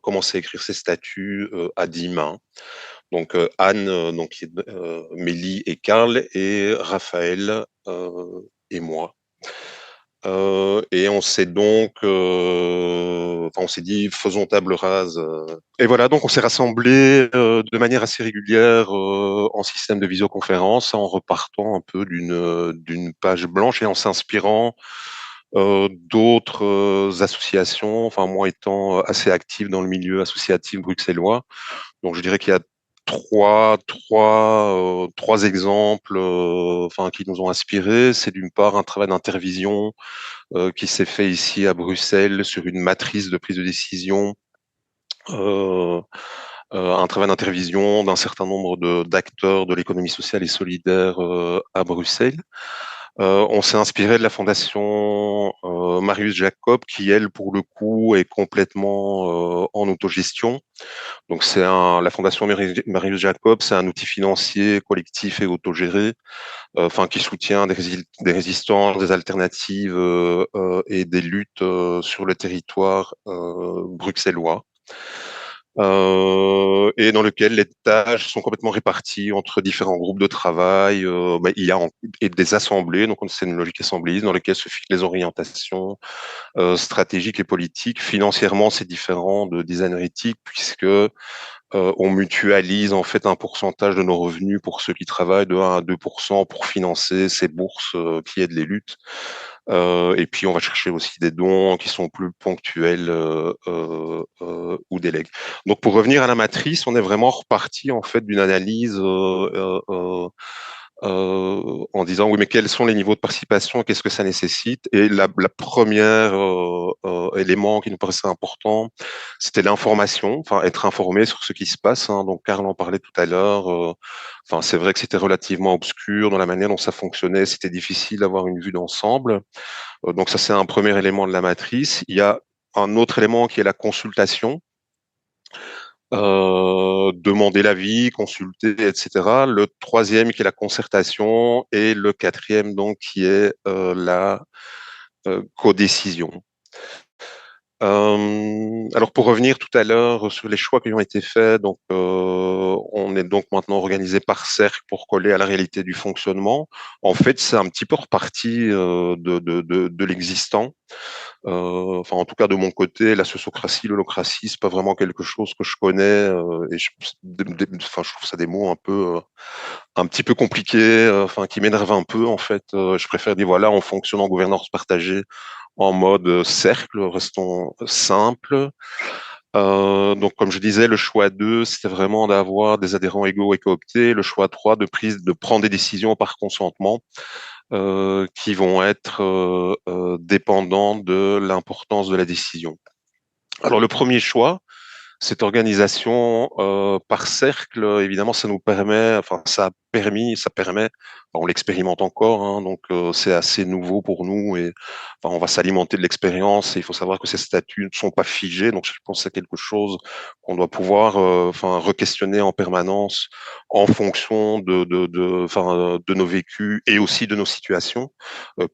commencé à écrire ces statuts à 10 mains. Donc, Anne, Mélie et Karl, et Raphaël et moi. Et on s'est donc, on s'est dit, faisons table rase. Et voilà, donc on s'est rassemblés de manière assez régulière en système de visioconférence, en repartant un peu d'une page blanche et en s'inspirant d'autres associations, enfin moi étant assez actif dans le milieu associatif bruxellois. Donc je dirais qu'il y a trois exemples qui nous ont inspirés. C'est d'une part un travail d'intervision qui s'est fait ici à Bruxelles sur une matrice de prise de décision, un travail d'intervision d'un certain nombre d'acteurs de l'économie sociale et solidaire à Bruxelles. On s'est inspiré de la fondation Marius Jacob, qui elle, pour le coup, est complètement en autogestion. Donc la fondation Marius Jacob, c'est un outil financier collectif et autogéré, qui soutient des résistances, des alternatives et des luttes sur le territoire bruxellois. Et dans lequel les tâches sont complètement réparties entre différents groupes de travail. Il y a des assemblées, donc c'est une logique assemblée dans laquelle se fixent les orientations stratégiques et politiques. Financièrement, c'est différent de design éthique, puisque on mutualise en fait un pourcentage de nos revenus pour ceux qui travaillent de 1 à 2% pour financer ces bourses qui aident les luttes. Et puis on va chercher aussi des dons qui sont plus ponctuels ou des legs. Donc pour revenir à la matrice, on est vraiment reparti en fait d'une analyse en disant oui, mais quels sont les niveaux de participation, qu'est-ce que ça nécessite. Et la première élément qui nous paraissait important, c'était l'information, enfin être informé sur ce qui se passe. Donc Karl en parlait tout à l'heure. C'est vrai que c'était relativement obscur dans la manière dont ça fonctionnait. C'était difficile d'avoir une vue d'ensemble. Donc ça, c'est un premier élément de la matrice. Il y a un autre élément qui est la consultation. Demander l'avis, consulter, etc. Le troisième qui est la concertation et le quatrième donc qui est la codécision. Alors pour revenir tout à l'heure sur les choix qui ont été faits, donc on est donc maintenant organisé par cercle pour coller à la réalité du fonctionnement. En fait, c'est un petit peu reparti de l'existant. Enfin, en tout cas de mon côté, la sociocratie, l'holocratie, c'est pas vraiment quelque chose que je connais et enfin, je trouve ça des mots un petit peu compliqués, enfin qui m'énervent un peu en fait. Je préfère dire voilà, on fonctionne en gouvernance partagée en mode cercle, restons simples. Donc, comme je disais, le choix 2, c'était vraiment d'avoir des adhérents égaux et cooptés. Le choix 3, de prendre des décisions par consentement qui vont être dépendants de l'importance de la décision. Alors, le premier choix, cette organisation par cercle, évidemment, ça nous permet, enfin, ça permet, enfin, on l'expérimente encore, hein, donc c'est assez nouveau pour nous et enfin, on va s'alimenter de l'expérience. Et il faut savoir que ces statuts ne sont pas figés, donc je pense que c'est quelque chose qu'on doit pouvoir, enfin, re-questionner en permanence en fonction de nos vécus et aussi de nos situations,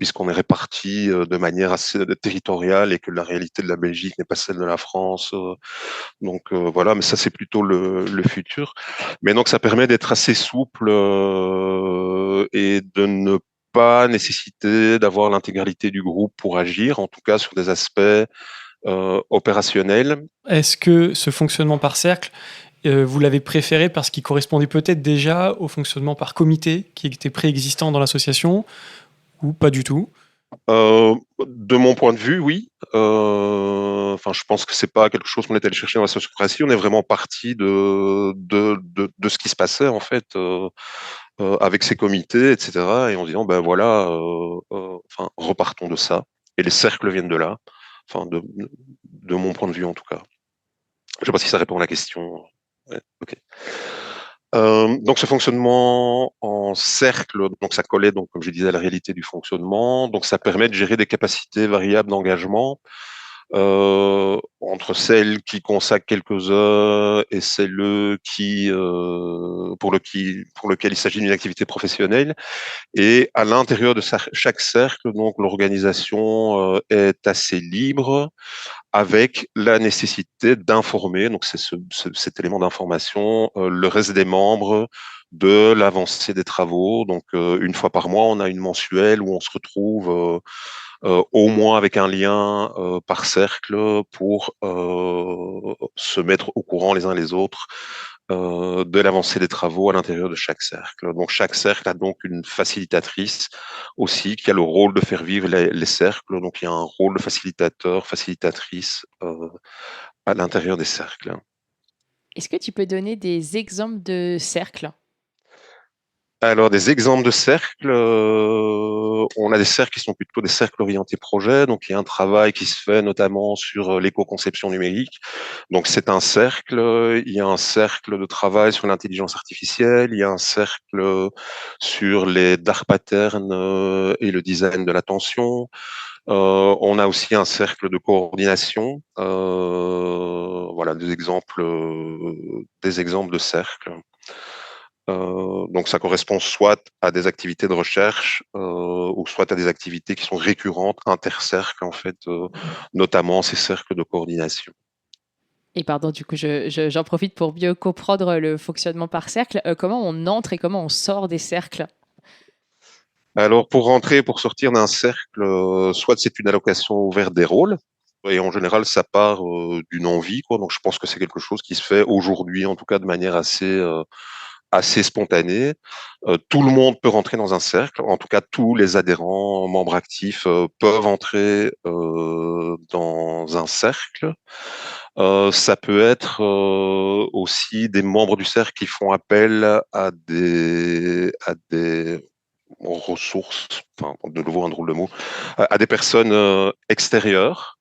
puisqu'on est répartis de manière assez territoriale et que la réalité de la Belgique n'est pas celle de la France. Donc voilà, mais ça c'est plutôt le futur. Mais donc ça permet d'être assez souple et de ne pas nécessiter d'avoir l'intégralité du groupe pour agir, en tout cas sur des aspects opérationnels. Est-ce que ce fonctionnement par cercle, vous l'avez préféré parce qu'il correspondait peut-être déjà au fonctionnement par comité qui était préexistant dans l'association ou pas du tout? De mon point de vue, oui. Enfin, je pense que c'est pas quelque chose qu'on est allé chercher dans la sociocratie. On est vraiment parti de ce qui se passait en fait avec ces comités, etc. Et en disant ben voilà, enfin repartons de ça. Et les cercles viennent de là. Enfin, de mon point de vue en tout cas. Je sais pas si ça répond à la question. Ouais, ok. Donc ce fonctionnement en cercle, donc ça collait donc comme je disais à la réalité du fonctionnement, donc ça permet de gérer des capacités variables d'engagement entre celles qui consacrent quelques heures et celles qui pour lequel il s'agit d'une activité professionnelle. Et à l'intérieur de chaque cercle, donc l'organisation est assez libre avec la nécessité d'informer, donc c'est cet élément d'information, le reste des membres de l'avancée des travaux. Donc, une fois par mois, on a une mensuelle où on se retrouve au moins avec un lien par cercle pour se mettre au courant les uns les autres de l'avancée des travaux à l'intérieur de chaque cercle. Donc chaque cercle a donc une facilitatrice aussi qui a le rôle de faire vivre les cercles. Donc il y a un rôle de facilitateur, facilitatrice à l'intérieur des cercles. Est-ce que tu peux donner des exemples de cercles? Alors, des exemples de cercles, on a des cercles qui sont plutôt des cercles orientés projet. Donc, il y a un travail qui se fait notamment sur l'éco-conception numérique. Donc, c'est un cercle. Il y a un cercle de travail sur l'intelligence artificielle. Il y a un cercle sur les dark patterns et le design de l'attention. On a aussi un cercle de coordination. Voilà des exemples de cercles. Donc ça correspond soit à des activités de recherche ou soit à des activités qui sont récurrentes, intercercles en fait, notamment ces cercles de coordination. Et pardon, du coup, j'en profite pour mieux comprendre le fonctionnement par cercle. Comment on entre et comment on sort des cercles? Alors pour rentrer, pour sortir d'un cercle, soit c'est une allocation ouverte des rôles, et en général ça part d'une envie, quoi. Donc je pense que c'est quelque chose qui se fait aujourd'hui, en tout cas de manière assez spontanée. Tout le monde peut rentrer dans un cercle. En tout cas, tous les adhérents, membres actifs, peuvent entrer dans un cercle. Ça peut être aussi des membres du cercle qui font appel à des ressources, enfin, de nouveau un drôle de mot, à des personnes extérieures,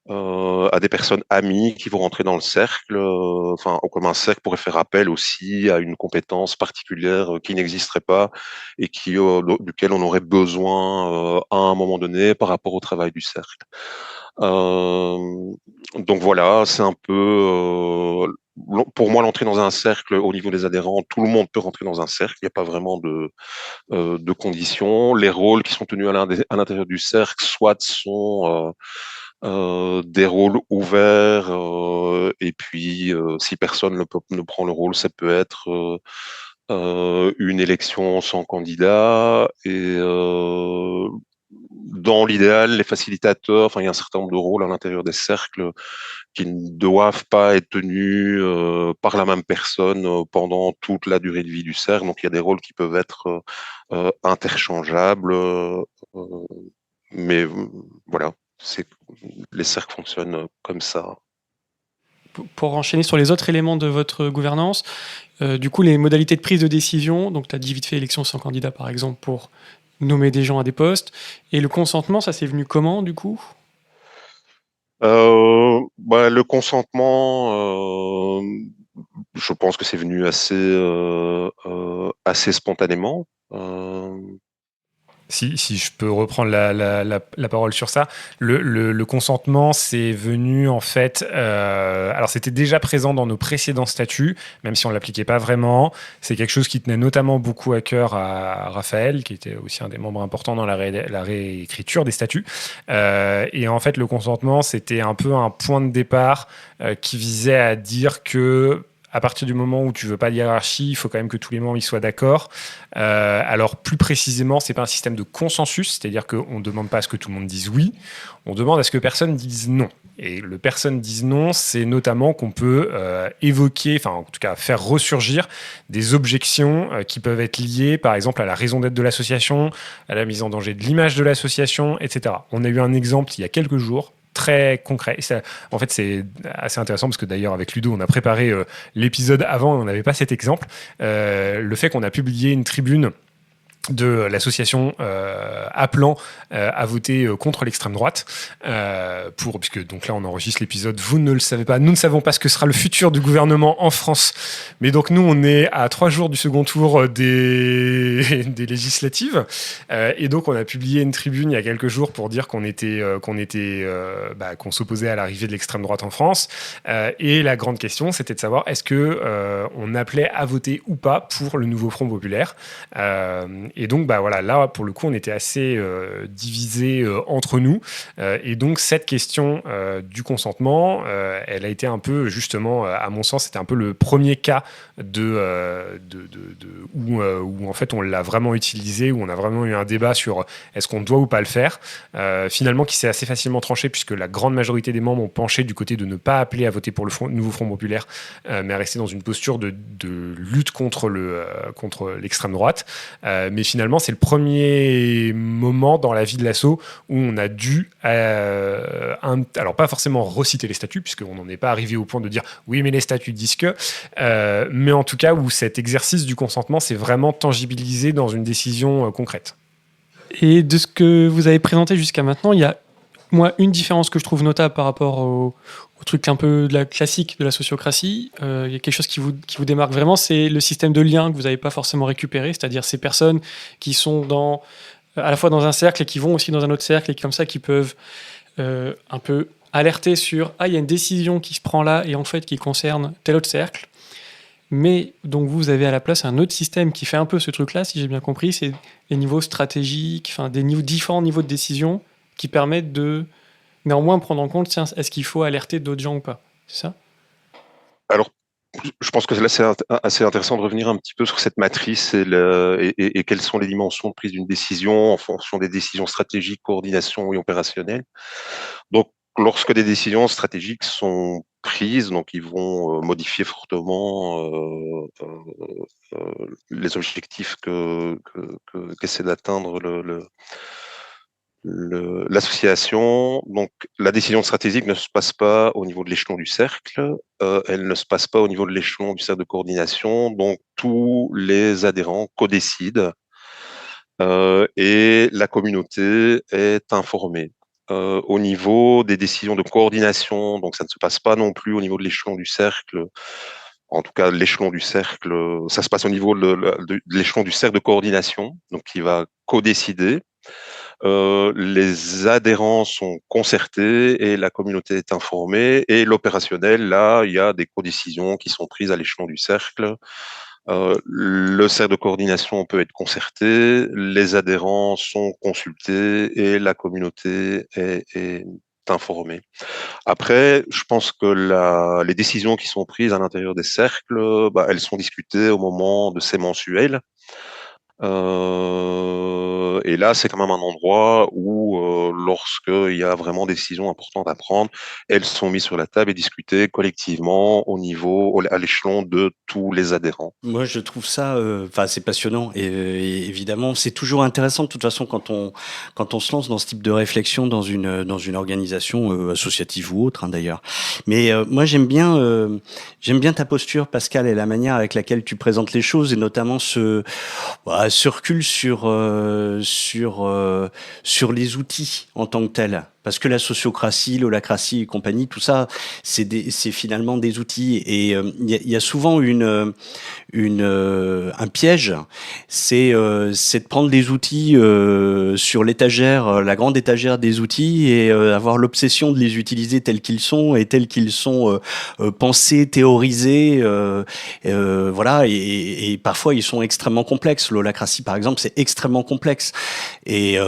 à des personnes amies qui vont rentrer dans le cercle. Enfin, comme un cercle pourrait faire appel aussi à une compétence particulière qui n'existerait pas et duquel on aurait besoin à un moment donné par rapport au travail du cercle. Donc voilà, c'est un peu pour moi l'entrée dans un cercle au niveau des adhérents. Tout le monde peut rentrer dans un cercle. Il n'y a pas vraiment de conditions. Les rôles qui sont tenus à l'intérieur du cercle, soit sont des rôles ouverts, et puis si personne ne prend le rôle, ça peut être une élection sans candidat. Et dans l'idéal, les facilitateurs, enfin il y a un certain nombre de rôles à l'intérieur des cercles qui ne doivent pas être tenus par la même personne pendant toute la durée de vie du cercle. Donc il y a des rôles qui peuvent être interchangeables, mais voilà, les cercles fonctionnent comme ça. Pour enchaîner sur les autres éléments de votre gouvernance, du coup, les modalités de prise de décision, donc tu as dit vite fait élection sans candidat par exemple pour nommer des gens à des postes, et le consentement, ça c'est venu comment du coup ? Le consentement, je pense que c'est venu assez spontanément. Si je peux reprendre la parole sur ça, le consentement, c'est venu en fait. Alors, c'était déjà présent dans nos précédents statuts, même si on ne l'appliquait pas vraiment. C'est quelque chose qui tenait notamment beaucoup à cœur à Raphaël, qui était aussi un des membres importants dans la réécriture des statuts. Et en fait, le consentement, c'était un peu un point de départ qui visait à dire que, à partir du moment où tu veux pas de hiérarchie, il faut quand même que tous les membres y soient d'accord. Alors plus précisément, c'est pas un système de consensus, c'est-à-dire qu'on ne demande pas à ce que tout le monde dise oui, on demande à ce que personne dise non. Et le personne dise non, c'est notamment qu'on peut évoquer, enfin en tout cas faire ressurgir des objections qui peuvent être liées par exemple à la raison d'être de l'association, à la mise en danger de l'image de l'association, etc. On a eu un exemple il y a quelques jours, très concret. Et ça, en fait, c'est assez intéressant parce que d'ailleurs, avec Ludo, on a préparé l'épisode avant et on n'avait pas cet exemple. Le fait qu'on a publié une tribune de l'association appelant à voter contre l'extrême droite puisque donc là on enregistre l'épisode, vous ne le savez pas, nous ne savons pas ce que sera le futur du gouvernement en France, mais donc nous on est à 3 jours du second tour des législatives, et donc on a publié une tribune il y a quelques jours pour dire qu'on s'opposait à l'arrivée de l'extrême droite en France, et la grande question c'était de savoir est-ce que on appelait à voter ou pas pour le nouveau Front populaire. Et donc, là, pour le coup, on était assez divisés entre nous. Et donc, cette question du consentement, elle a été un peu, justement, à mon sens, c'était un peu le premier cas où en fait, on l'a vraiment utilisé, où on a vraiment eu un débat sur est-ce qu'on doit ou pas le faire. Finalement, qui s'est assez facilement tranché, puisque la grande majorité des membres ont penché du côté de ne pas appeler à voter pour le nouveau Front populaire, mais à rester dans une posture de lutte contre l'extrême droite. Mais finalement, c'est le premier moment dans la vie de l'asso où on a dû, alors pas forcément reciter les statuts, puisqu'on n'en est pas arrivé au point de dire oui, mais les statuts disent que, mais en tout cas où cet exercice du consentement s'est vraiment tangibilisé dans une décision concrète. Et de ce que vous avez présenté jusqu'à maintenant, il y a une différence que je trouve notable par rapport au truc un peu de la classique de la sociocratie. Il y a quelque chose qui vous démarque vraiment, c'est le système de lien que vous n'avez pas forcément récupéré, c'est-à-dire ces personnes qui sont à la fois dans un cercle et qui vont aussi dans un autre cercle, et comme ça qui peuvent un peu alerter sur il y a une décision qui se prend là et en fait qui concerne tel autre cercle. Mais donc vous avez à la place un autre système qui fait un peu ce truc-là, si j'ai bien compris, c'est les niveaux stratégiques, enfin différents niveaux de décision qui permettent de néanmoins prendre en compte, tiens, est-ce qu'il faut alerter d'autres gens ou pas ? C'est ça ? Alors, je pense que là, c'est assez intéressant de revenir un petit peu sur cette matrice et quelles sont les dimensions de prise d'une décision en fonction des décisions stratégiques, coordination et opérationnelles. Donc, lorsque des décisions stratégiques sont prises, donc ils vont modifier fortement les objectifs qu'essaie d'atteindre l'association. Donc, la décision stratégique ne se passe pas au niveau de l'échelon du cercle, elle ne se passe pas au niveau de l'échelon du cercle de coordination. Donc, tous les adhérents codécident et la communauté est informée. Au niveau des décisions de coordination, donc ça ne se passe pas non plus au niveau de l'échelon du cercle. En tout cas, l'échelon du cercle, ça se passe au niveau de l'échelon du cercle de coordination, donc qui va codécider. Les adhérents sont concertés et la communauté est informée. Et l'opérationnel, là, il y a des codécisions qui sont prises à l'échelon du cercle. Le cercle de coordination peut être concerté, les adhérents sont consultés et la communauté est informé. Après, je pense que les décisions qui sont prises à l'intérieur des cercles, elles sont discutées au moment de ces mensuels. Et là, c'est quand même un endroit où, lorsqu'il y a vraiment des décisions importantes à prendre, elles sont mises sur la table et discutées collectivement à l'échelon de tous les adhérents. Moi, je trouve ça, c'est passionnant et évidemment, c'est toujours intéressant de toute façon quand on se lance dans ce type de réflexion dans une organisation associative ou autre, hein, d'ailleurs. Mais moi, j'aime bien ta posture, Pascal, et la manière avec laquelle tu présentes les choses, et notamment ce recul sur les outils en tant que tels. Parce que la sociocratie, l'holacratie et compagnie, tout ça, c'est finalement des outils. Et il y a souvent un piège, c'est de prendre des outils sur l'étagère, la grande étagère des outils, et avoir l'obsession de les utiliser tels qu'ils sont pensés, théorisés. Voilà. Et parfois, ils sont extrêmement complexes. L'holacratie, par exemple, c'est extrêmement complexe. Et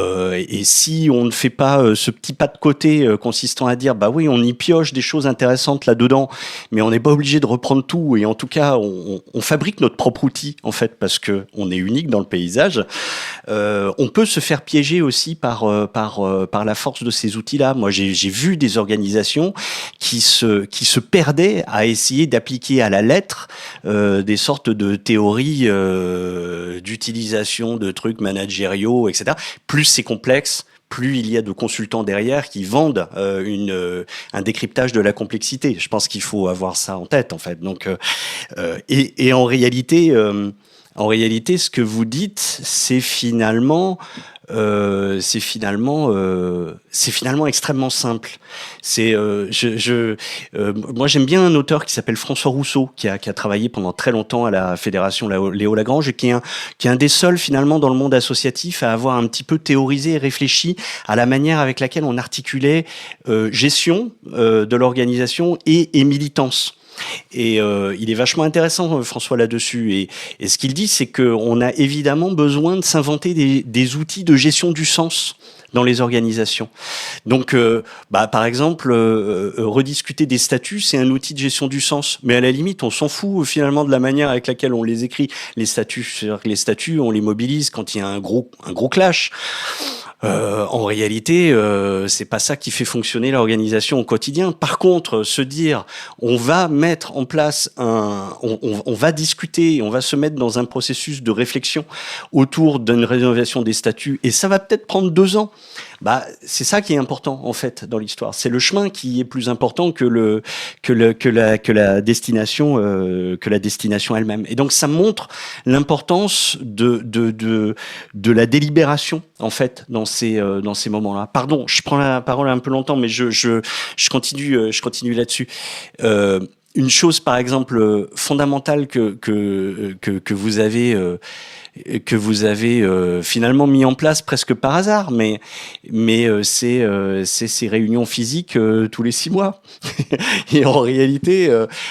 si on ne fait pas ce petit pas de côté consistant à dire oui, on y pioche des choses intéressantes là-dedans, mais on n'est pas obligé de reprendre tout, et en tout cas on fabrique notre propre outil en fait, parce que on est unique dans le paysage. On peut se faire piéger aussi par la force de ces outils-là. Moi, j'ai vu des organisations qui se perdaient à essayer d'appliquer à la lettre des sortes de théories d'utilisation de trucs managériaux, etc. Plus c'est complexe, plus il y a de consultants derrière qui vendent un décryptage de la complexité. Je pense qu'il faut avoir ça en tête, en fait. Donc, et en réalité, ce que vous dites, c'est finalement extrêmement simple. Moi, j'aime bien un auteur qui s'appelle François Rousseau, qui a travaillé pendant très longtemps à la Fédération Léo Lagrange, et qui est un des seuls finalement dans le monde associatif à avoir un petit peu théorisé et réfléchi à la manière avec laquelle on articulait gestion de l'organisation et militance. Et il est vachement intéressant, François, là-dessus. Et ce qu'il dit, c'est qu'on a évidemment besoin de s'inventer des outils de gestion du sens dans les organisations. Donc, par exemple, rediscuter des statuts, c'est un outil de gestion du sens. Mais à la limite, on s'en fout finalement de la manière avec laquelle on les écrit, les statuts. C'est-à-dire que les statuts, on les mobilise quand il y a un gros clash. En réalité, c'est pas ça qui fait fonctionner l'organisation au quotidien. Par contre, se dire, on va mettre en place on va discuter, on va se mettre dans un processus de réflexion autour d'une rénovation des statuts, et ça va peut-être prendre 2 ans. C'est ça qui est important en fait dans l'histoire. C'est le chemin qui est plus important que la destination elle-même. Et donc ça montre l'importance de la délibération en fait dans ces moments-là. Pardon, je prends la parole un peu longtemps, mais je continue là-dessus. Une chose par exemple fondamentale que vous avez finalement mis en place presque par hasard, mais c'est ces réunions physiques tous les 6 mois. Et en réalité,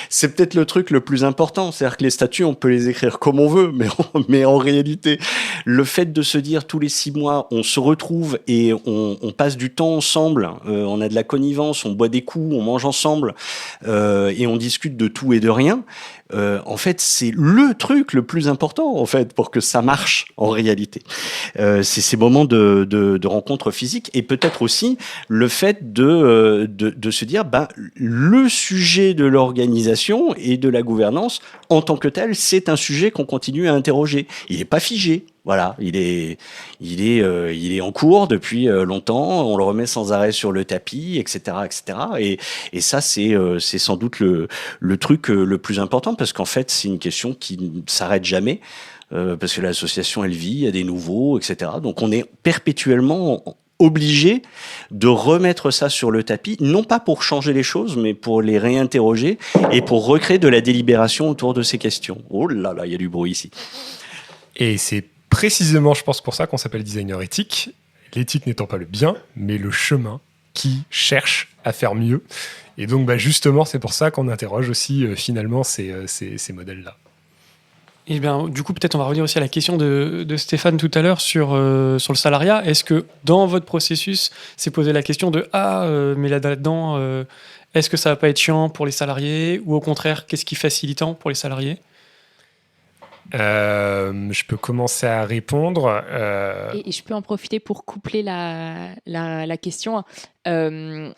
c'est peut-être le truc le plus important. C'est-à-dire que les statuts, on peut les écrire comme on veut, mais en réalité, le fait de se dire tous les 6 mois, on se retrouve et on passe du temps ensemble, on a de la connivence, on boit des coups, on mange ensemble, et on discute de tout et de rien. En fait, c'est le truc le plus important en fait pour que ça marche en réalité. C'est ces moments de rencontres physiques, et peut-être aussi le fait de se dire le sujet de l'organisation et de la gouvernance en tant que tel, c'est un sujet qu'on continue à interroger. Il n'est pas figé. Voilà, il est en cours depuis longtemps. On le remet sans arrêt sur le tapis, etc., etc. Et ça, c'est sans doute le truc le plus important, parce qu'en fait, c'est une question qui ne s'arrête jamais, parce que l'association, elle vit, il y a des nouveaux, etc. Donc, on est perpétuellement obligé de remettre ça sur le tapis, non pas pour changer les choses, mais pour les réinterroger et pour recréer de la délibération autour de ces questions. Oh là là, il y a du bruit ici. Et c'est précisément, je pense, pour ça qu'on s'appelle designer éthique. L'éthique n'étant pas le bien, mais le chemin qui cherche à faire mieux. Et donc, justement, c'est pour ça qu'on interroge aussi finalement ces modèles-là. Et bien, du coup, peut-être on va revenir aussi à la question de Stéphane tout à l'heure sur le salariat. Est-ce que dans votre processus, c'est posé la question de mais là-dedans, est-ce que ça va pas être chiant pour les salariés ou au contraire, qu'est-ce qui est facilitant pour les salariés? Je peux commencer à répondre. Et je peux en profiter pour coupler la question. Du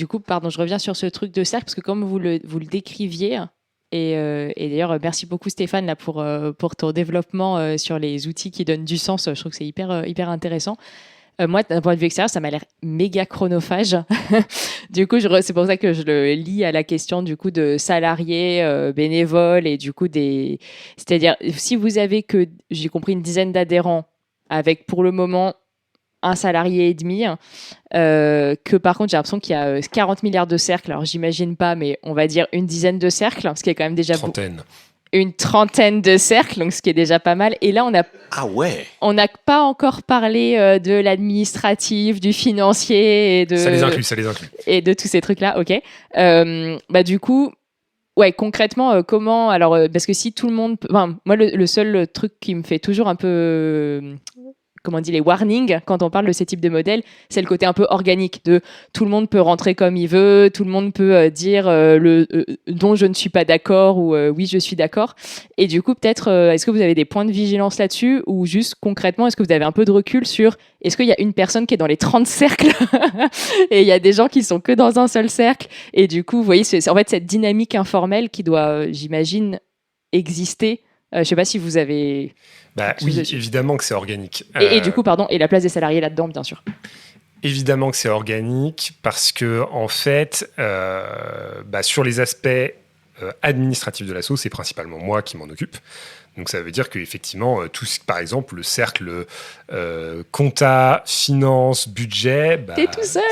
coup, pardon, je reviens sur ce truc de cercle, parce que comme vous le décriviez, et d'ailleurs, merci beaucoup Stéphane là, pour ton développement sur les outils qui donnent du sens. Je trouve que c'est hyper intéressant. Moi, d'un point de vue extérieur, ça m'a l'air méga chronophage. Du coup, c'est pour ça que je le lie à la question du coup de salariés, bénévoles et du coup c'est-à-dire si vous avez que, j'ai compris, une dizaine d'adhérents avec pour le moment un salarié et demi, que par contre j'ai l'impression qu'il y a 40 milliards de cercles. Alors j'imagine pas, mais on va dire une dizaine de cercles, ce qui est quand même déjà une trentaine de cercles, donc ce qui est déjà pas mal. Et là, on n'a pas encore parlé de l'administratif, du financier et ça les inclut. Et de tous ces trucs-là, ok. Du coup, ouais, concrètement, comment... Alors, parce que si tout le monde... Enfin, moi, le seul truc qui me fait toujours un peu... comment on dit, les warnings, quand on parle de ces types de modèles, c'est le côté un peu organique de tout le monde peut rentrer comme il veut, tout le monde peut dire dont je ne suis pas d'accord ou oui, je suis d'accord. Et du coup, peut-être, est-ce que vous avez des points de vigilance là-dessus ou juste concrètement, est-ce que vous avez un peu de recul sur est-ce qu'il y a une personne qui est dans les 30 cercles et il y a des gens qui sont que dans un seul cercle et du coup, vous voyez, c'est en fait cette dynamique informelle qui doit, j'imagine, exister. Je ne sais pas si vous avez... Oui, évidemment que c'est organique. Et du coup, pardon, et la place des salariés là-dedans, bien sûr. Évidemment que c'est organique parce que, en fait, sur les aspects administratifs de l'asso, c'est principalement moi qui m'en occupe. Donc ça veut dire qu'effectivement, par exemple, le cercle compta, finance, budget... T'es tout seul.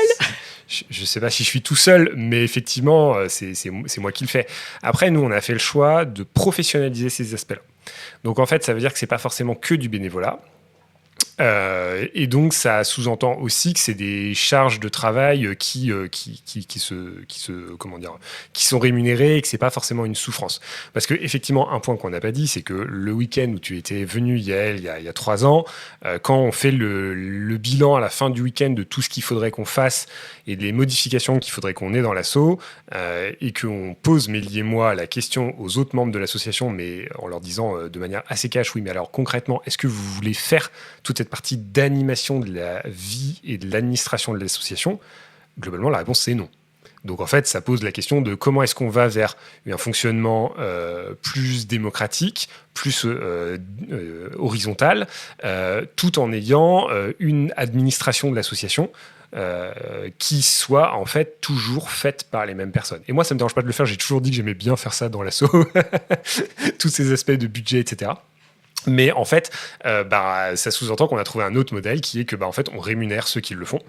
Je ne sais pas si je suis tout seul, mais effectivement, c'est moi qui le fais. Après, nous, on a fait le choix de professionnaliser ces aspects-là. Donc en fait, ça veut dire que ce n'est pas forcément que du bénévolat. Et donc, ça sous-entend aussi que c'est des charges de travail qui sont rémunérées et que c'est pas forcément une souffrance. Parce que effectivement, un point qu'on n'a pas dit, c'est que le week-end où tu étais venu, Yael, il y a 3 ans, quand on fait le bilan à la fin du week-end de tout ce qu'il faudrait qu'on fasse et des modifications qu'il faudrait qu'on ait dans l'asso, et qu'on pose, Mélie et moi, la question aux autres membres de l'association, mais en leur disant de manière assez cash, oui, mais alors concrètement, est-ce que vous voulez faire toute cette partie d'animation de la vie et de l'administration de l'association? Globalement, la réponse, c'est non. Donc en fait, ça pose la question de comment est-ce qu'on va vers un fonctionnement plus démocratique, plus horizontal, tout en ayant une administration de l'association qui soit en fait toujours faite par les mêmes personnes. Et moi, ça me dérange pas de le faire. J'ai toujours dit que j'aimais bien faire ça dans l'asso, tous ces aspects de budget, etc. Mais en fait, ça sous-entend qu'on a trouvé un autre modèle qui est que en fait, on rémunère ceux qui le font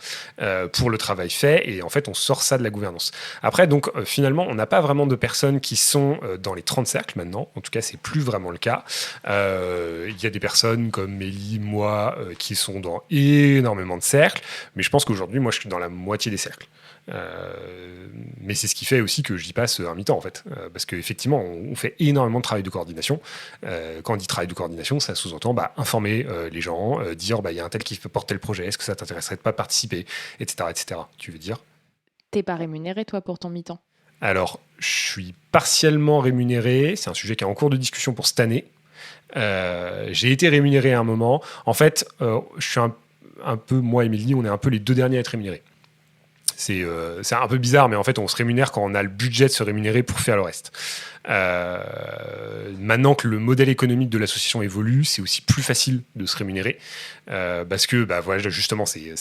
pour le travail fait et en fait, on sort ça de la gouvernance. Après, donc, finalement, on n'a pas vraiment de personnes qui sont dans les 30 cercles maintenant. En tout cas, c'est plus vraiment le cas. Il y a des personnes comme Mélie, moi, qui sont dans énormément de cercles. Mais je pense qu'aujourd'hui, moi, je suis dans la moitié des cercles. Mais c'est ce qui fait aussi que j'y passe un mi-temps en fait, parce qu'effectivement on fait énormément de travail de coordination. Quand on dit travail de coordination, ça sous-entend informer les gens, dire il y a un tel qui porte tel projet, est-ce que ça t'intéresserait de pas participer, etc. Tu veux dire? T'es pas rémunéré toi pour ton mi-temps? Alors je suis partiellement rémunéré, c'est un sujet qui est en cours de discussion pour cette année. J'ai été rémunéré à un moment. En fait, je suis un peu, moi et Mélie, on est un peu les deux derniers à être rémunérés. C'est un peu bizarre, mais en fait, on se rémunère quand on a le budget de se rémunérer pour faire le reste. Maintenant que le modèle économique de l'association évolue, c'est aussi plus facile de se rémunérer parce que, voilà, justement, ces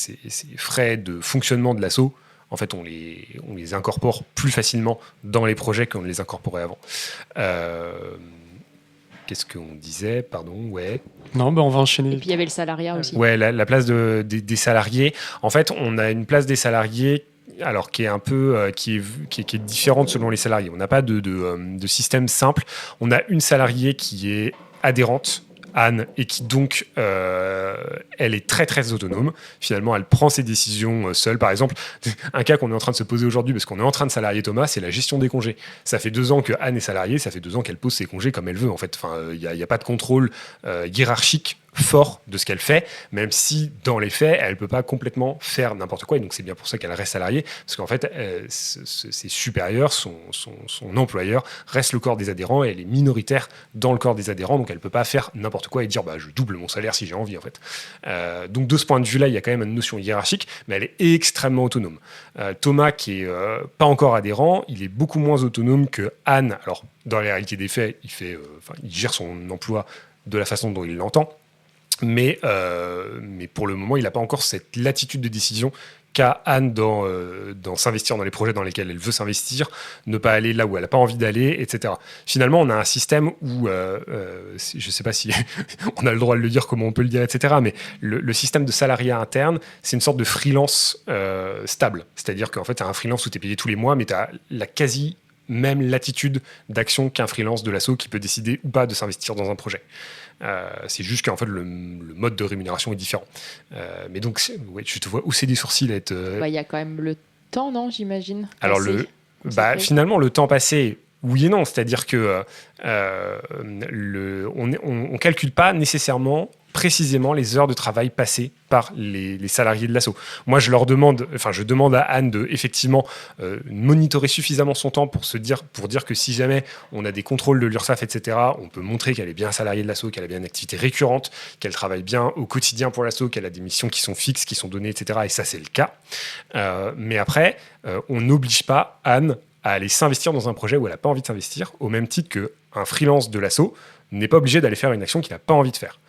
frais de fonctionnement de l'asso, en fait, on les incorpore plus facilement dans les projets qu'on les incorporait avant. Qu'est-ce qu'on disait? Pardon, ouais. Non, on va enchaîner. Et puis il y avait le salariat aussi. Ouais, la place des salariés. En fait, on a une place des salariés alors qui est un peu qui est différente selon les salariés. On n'a pas de système simple. On a une salariée qui est adhérente Anne et qui donc, elle est très très autonome. Finalement, elle prend ses décisions seule. Par exemple, un cas qu'on est en train de se poser aujourd'hui parce qu'on est en train de salarier Thomas, c'est la gestion des congés. Ça fait 2 ans que Anne est salariée, ça fait 2 ans qu'elle pose ses congés comme elle veut. En fait, il n'y a pas de contrôle hiérarchique fort de ce qu'elle fait, même si dans les faits, elle ne peut pas complètement faire n'importe quoi. Et donc, c'est bien pour ça qu'elle reste salariée, parce qu'en fait, ses supérieurs, son employeur, reste le corps des adhérents et elle est minoritaire dans le corps des adhérents, donc elle ne peut pas faire n'importe quoi et dire je double mon salaire si j'ai envie, en fait. Donc, de ce point de vue-là, il y a quand même une notion hiérarchique, mais elle est extrêmement autonome. Thomas, qui est pas encore adhérent, il est beaucoup moins autonome que Anne. Alors, dans la réalité des faits, il gère son emploi de la façon dont il l'entend. Mais pour le moment, il n'a pas encore cette latitude de décision qu'a Anne dans s'investir dans les projets dans lesquels elle veut s'investir, ne pas aller là où elle n'a pas envie d'aller, etc. Finalement, on a un système où, je ne sais pas si on a le droit de le dire, comment on peut le dire, etc. Mais le système de salariat interne, c'est une sorte de freelance stable. C'est-à-dire qu'en fait, tu as un freelance où tu es payé tous les mois, mais tu as la quasi même latitude d'action qu'un freelance de l'asso qui peut décider ou pas de s'investir dans un projet. C'est juste qu'en fait le mode de rémunération est différent. Mais donc, je te vois hausser des sourcils. Il y a quand même le temps, non, j'imagine. Alors finalement, le temps passé, oui et non. C'est-à-dire que on calcule pas nécessairement précisément les heures de travail passées par les salariés de l'asso. Moi, je demande à Anne de effectivement monitorer suffisamment son temps pour dire que si jamais on a des contrôles de l'URSSAF, etc., on peut montrer qu'elle est bien salariée de l'asso, qu'elle a bien une activité récurrente, qu'elle travaille bien au quotidien pour l'asso, qu'elle a des missions qui sont fixes, qui sont données, etc. Et ça, c'est le cas. Mais après, on n'oblige pas Anne à aller s'investir dans un projet où elle n'a pas envie de s'investir, au même titre qu'un freelance de l'asso n'est pas obligé d'aller faire une action qu'il n'a pas envie de faire.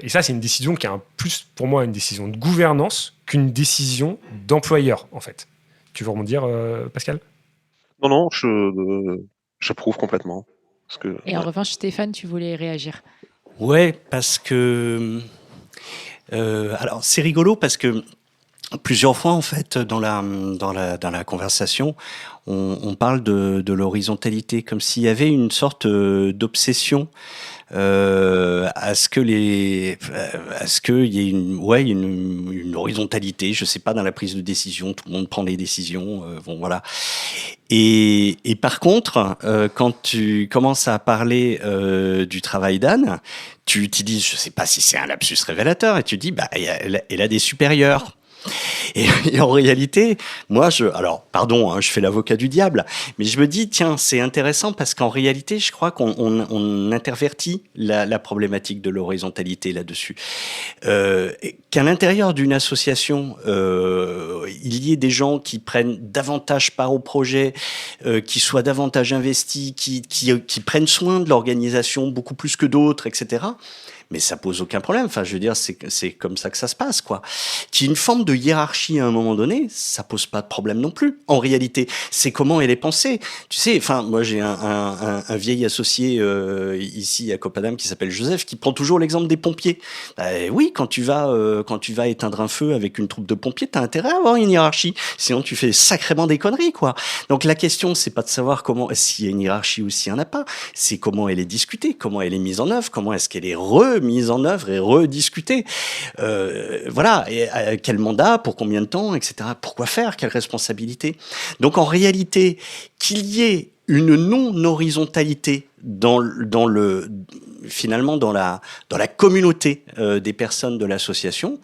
Et ça, c'est une décision qui est plus, pour moi, une décision de gouvernance qu'une décision d'employeur, en fait. Tu veux rebondir, Pascal ? Non, j'approuve complètement. En revanche, Stéphane, tu voulais réagir ? Ouais, parce que... alors, c'est rigolo parce que plusieurs fois, en fait, dans la conversation, on parle de l'horizontalité, comme s'il y avait une sorte d'obsession à ce qu'il y ait une horizontalité, je sais pas, dans la prise de décision. Tout le monde prend des décisions, voilà. Et par contre, quand tu commences à parler du travail d'Anne, tu utilises, je sais pas si c'est un lapsus révélateur, et tu dis, elle a des supérieurs. Et en réalité, moi, alors, pardon, je fais l'avocat du diable, mais je me dis, tiens, c'est intéressant parce qu'en réalité, je crois qu'on intervertit la problématique de l'horizontalité là-dessus. Qu'à l'intérieur d'une association, il y ait des gens qui prennent davantage part au projet, qui soient davantage investis, qui prennent soin de l'organisation beaucoup plus que d'autres, etc. Mais ça pose aucun problème. Enfin, je veux dire, c'est comme ça que ça se passe, quoi. Qu'il y ait une forme de hiérarchie à un moment donné, ça pose pas de problème non plus. En réalité, c'est comment elle est pensée. Tu sais, enfin, moi, j'ai un vieil associé ici à Copenhague qui s'appelle Joseph, qui prend toujours l'exemple des pompiers. Oui, quand tu vas éteindre un feu avec une troupe de pompiers, t'as intérêt à avoir une hiérarchie. Sinon, tu fais sacrément des conneries, quoi. Donc, la question, c'est pas de savoir s'il y a une hiérarchie ou s'il y en a pas. C'est comment elle est discutée, comment elle est mise en œuvre, comment est-ce qu'elle est mise en œuvre et rediscutée. Voilà, et quel mandat, pour combien de temps, etc. Pourquoi faire, quelle responsabilité. Donc en réalité, qu'il y ait une non-horizontalité finalement dans la communauté des personnes de l'association,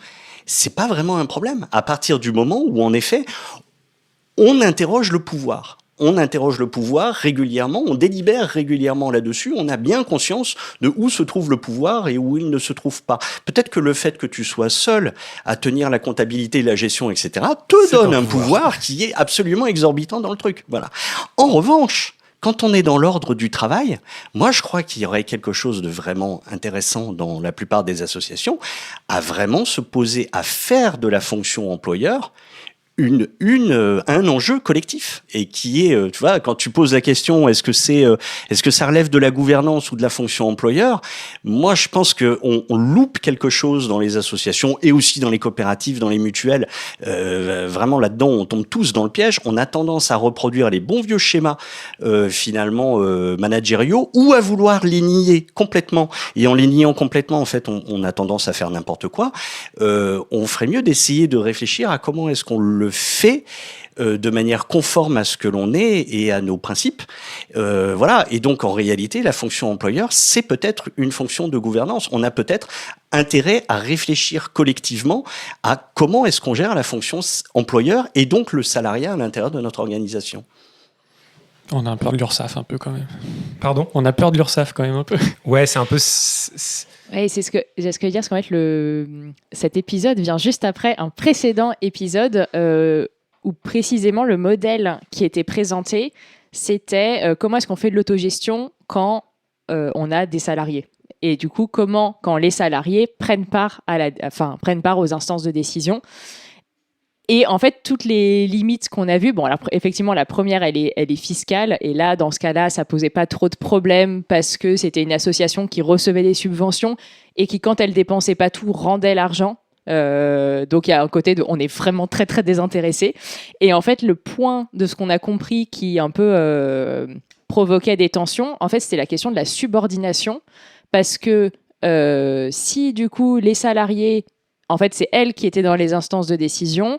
c'est pas vraiment un problème. À partir du moment où en effet, on interroge le pouvoir. On interroge le pouvoir régulièrement, on délibère régulièrement là-dessus, on a bien conscience de où se trouve le pouvoir et où il ne se trouve pas. Peut-être que le fait que tu sois seul à tenir la comptabilité, la gestion, etc., te donne un pouvoir qui est absolument exorbitant dans le truc. Voilà. En revanche, quand on est dans l'ordre du travail, moi je crois qu'il y aurait quelque chose de vraiment intéressant dans la plupart des associations, à vraiment se poser, à faire de la fonction employeur un enjeu collectif et qui est, tu vois, quand tu poses la question, est-ce que ça relève de la gouvernance ou de la fonction employeur? Moi, je pense que on loupe quelque chose dans les associations et aussi dans les coopératives, dans les mutuelles. Vraiment là-dedans, on tombe tous dans le piège. On a tendance à reproduire les bons vieux schémas finalement managériaux ou à vouloir les nier complètement. Et en les niant complètement, en fait, on a tendance à faire n'importe quoi. On ferait mieux d'essayer de réfléchir à comment est-ce qu'on le fait de manière conforme à ce que l'on est et à nos principes. Voilà. Et donc, en réalité, la fonction employeur, c'est peut-être une fonction de gouvernance. On a peut-être intérêt à réfléchir collectivement à comment est-ce qu'on gère la fonction employeur et donc le salariat à l'intérieur de notre organisation. On a peur de l'URSSAF un peu quand même. Pardon ? On a peur de l'URSSAF quand même un peu. Ouais, c'est un peu... Oui, c'est ce que je veux dire, parce qu'en fait, cet épisode vient juste après un précédent épisode où précisément le modèle qui était présenté, c'était comment est-ce qu'on fait de l'autogestion quand on a des salariés. Et du coup, comment, quand les salariés prennent part aux instances de décision. Et en fait, toutes les limites qu'on a vues, bon, alors, effectivement, la première, elle est fiscale. Et là, dans ce cas-là, ça posait pas trop de problèmes parce que c'était une association qui recevait des subventions et qui, quand elle dépensait pas tout, rendait l'argent. Donc, il y a un côté on est vraiment très, très désintéressé. Et en fait, le point de ce qu'on a compris qui un peu provoquait des tensions, en fait, c'était la question de la subordination. Parce que si, du coup, les salariés, en fait, c'est elles qui étaient dans les instances de décision,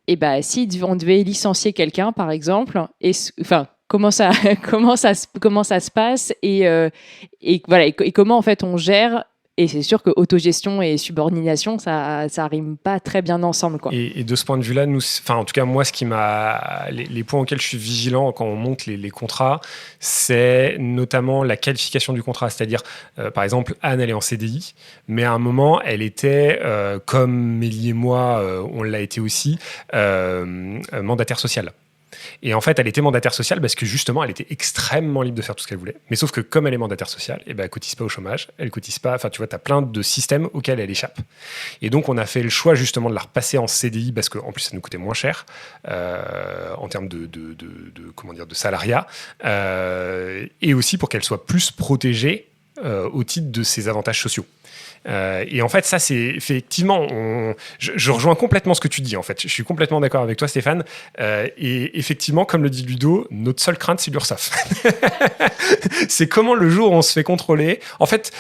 et ben, si on devait licencier quelqu'un, par exemple, comment ça se passe et voilà, et comment en fait on gère. Et c'est sûr que autogestion et subordination, ça rime pas très bien ensemble, quoi. Et de ce point de vue-là, en tout cas moi, les points auxquels je suis vigilant quand on monte les contrats, c'est notamment la qualification du contrat. C'est-à-dire, par exemple, Anne, elle est en CDI, mais à un moment, elle était, comme Mélie et moi, on l'a été aussi, mandataire social. Et en fait, elle était mandataire sociale parce que justement, elle était extrêmement libre de faire tout ce qu'elle voulait. Mais sauf que comme elle est mandataire sociale, elle cotise pas au chômage, elle cotise pas. Enfin, tu vois, t'as plein de systèmes auxquels elle échappe. Et donc, on a fait le choix justement de la repasser en CDI parce qu'en plus, ça nous coûtait moins cher en termes de salariat et aussi pour qu'elle soit plus protégée au titre de ses avantages sociaux. Et en fait, ça, c'est effectivement, je rejoins complètement ce que tu dis. En fait, je suis complètement d'accord avec toi, Stéphane. Et effectivement, comme le dit Ludo, notre seule crainte, c'est l'URSSAF. C'est comment le jour où on se fait contrôler. En fait,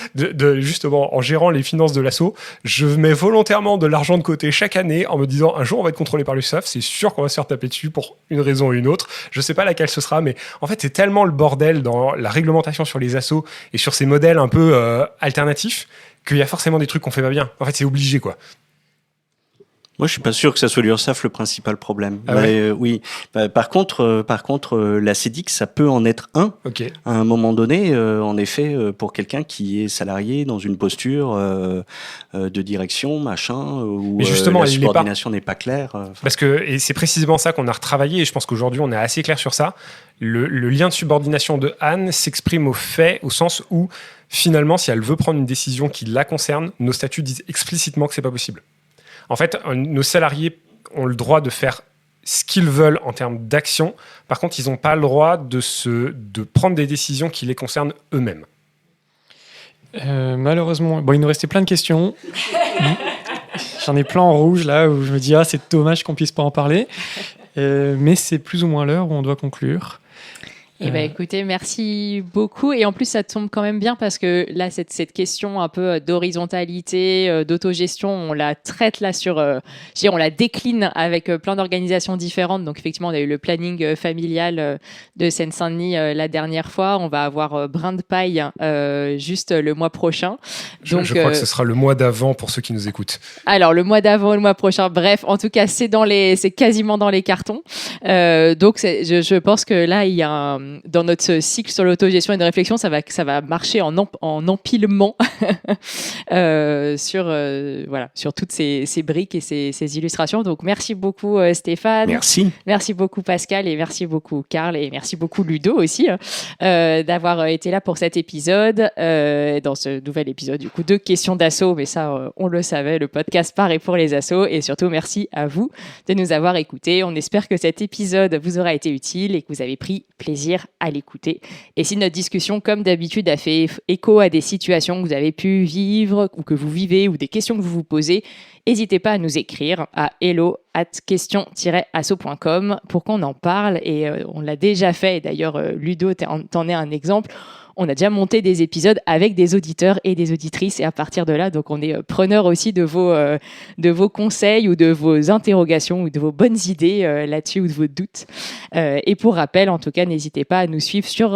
justement, en gérant les finances de l'asso, je mets volontairement de l'argent de côté chaque année en me disant un jour on va être contrôlé par l'URSSAF. C'est sûr qu'on va se faire taper dessus pour une raison ou une autre. Je sais pas laquelle ce sera, mais en fait, c'est tellement le bordel dans la réglementation sur les assos et sur ces modèles un peu alternatifs qu'il y a forcément des trucs qu'on fait pas bien. En fait, c'est obligé, quoi. Moi, je suis pas sûr que ça soit l'URSSAF le principal problème. Ah ouais oui. Par contre, la CEDIC, ça peut en être un. Okay. À un moment donné, en effet, pour quelqu'un qui est salarié dans une posture de direction, machin, où la subordination n'est pas claire. Parce que, et c'est précisément ça qu'on a retravaillé, et je pense qu'aujourd'hui, on est assez clair sur ça. Le lien de subordination de Anne s'exprime au sens où, finalement, si elle veut prendre une décision qui la concerne, nos statuts disent explicitement que c'est pas possible. En fait, nos salariés ont le droit de faire ce qu'ils veulent en termes d'action. Par contre, ils n'ont pas le droit de prendre des décisions qui les concernent eux-mêmes. Malheureusement, il nous restait plein de questions. J'en ai plein en rouge là où je me dis c'est dommage qu'on puisse pas en parler. Mais c'est plus ou moins l'heure où on doit conclure. Écoutez, merci beaucoup. Et en plus, ça tombe quand même bien parce que là, cette question un peu d'horizontalité, d'autogestion, on la traite là on la décline avec plein d'organisations différentes. Donc, effectivement, on a eu le planning familial de Seine-Saint-Denis la dernière fois. On va avoir Brin de Paille juste le mois prochain. Donc, je crois que ce sera le mois d'avant pour ceux qui nous écoutent. Alors, le mois d'avant, le mois prochain, bref, en tout cas, c'est quasiment dans les cartons. Donc, je pense que là, il y a dans notre cycle sur l'autogestion et de réflexion, ça va marcher en empilement sur toutes ces briques et ces illustrations. Donc, merci beaucoup Stéphane. Merci beaucoup Pascal et merci beaucoup Karl et merci beaucoup Ludo aussi d'avoir été là pour cet épisode, dans ce nouvel épisode du coup de Questions d'Asso. Mais ça, on le savait, le podcast par et pour les assos. Et surtout, merci à vous de nous avoir écoutés. On espère que cet épisode vous aura été utile et que vous avez pris plaisir à l'écouter. Et si notre discussion, comme d'habitude, a fait écho à des situations que vous avez pu vivre ou que vous vivez ou des questions que vous vous posez, n'hésitez pas à nous écrire à hello@question-asso.com pour qu'on en parle. Et on l'a déjà fait. Et d'ailleurs, Ludo, t'en es un exemple. On a déjà monté des épisodes avec des auditeurs et des auditrices et à partir de là, donc on est preneur aussi de vos conseils ou de vos interrogations ou de vos bonnes idées là-dessus ou de vos doutes. Et pour rappel, en tout cas, n'hésitez pas à nous suivre sur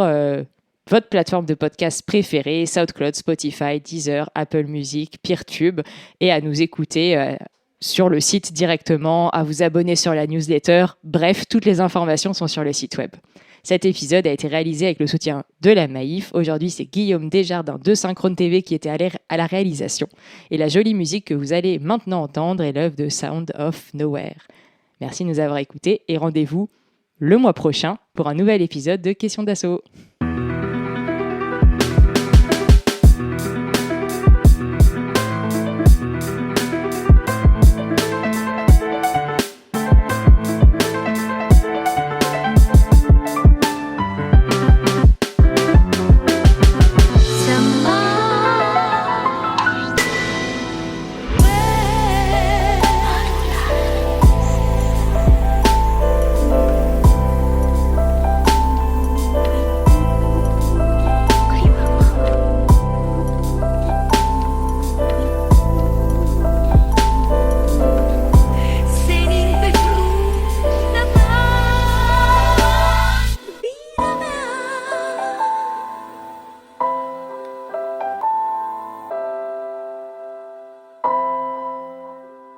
votre plateforme de podcast préférée, SoundCloud, Spotify, Deezer, Apple Music, Peertube, et à nous écouter sur le site directement, à vous abonner sur la newsletter. Bref, toutes les informations sont sur le site web. Cet épisode a été réalisé avec le soutien de la Maïf. Aujourd'hui, c'est Guillaume Desjardins de Synchrone TV qui était à la réalisation. Et la jolie musique que vous allez maintenant entendre est l'œuvre de Sound of Nowhere. Merci de nous avoir écoutés et rendez-vous le mois prochain pour un nouvel épisode de Questions d'Asso.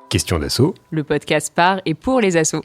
Questions d'Asso. Le podcast par et pour les assos.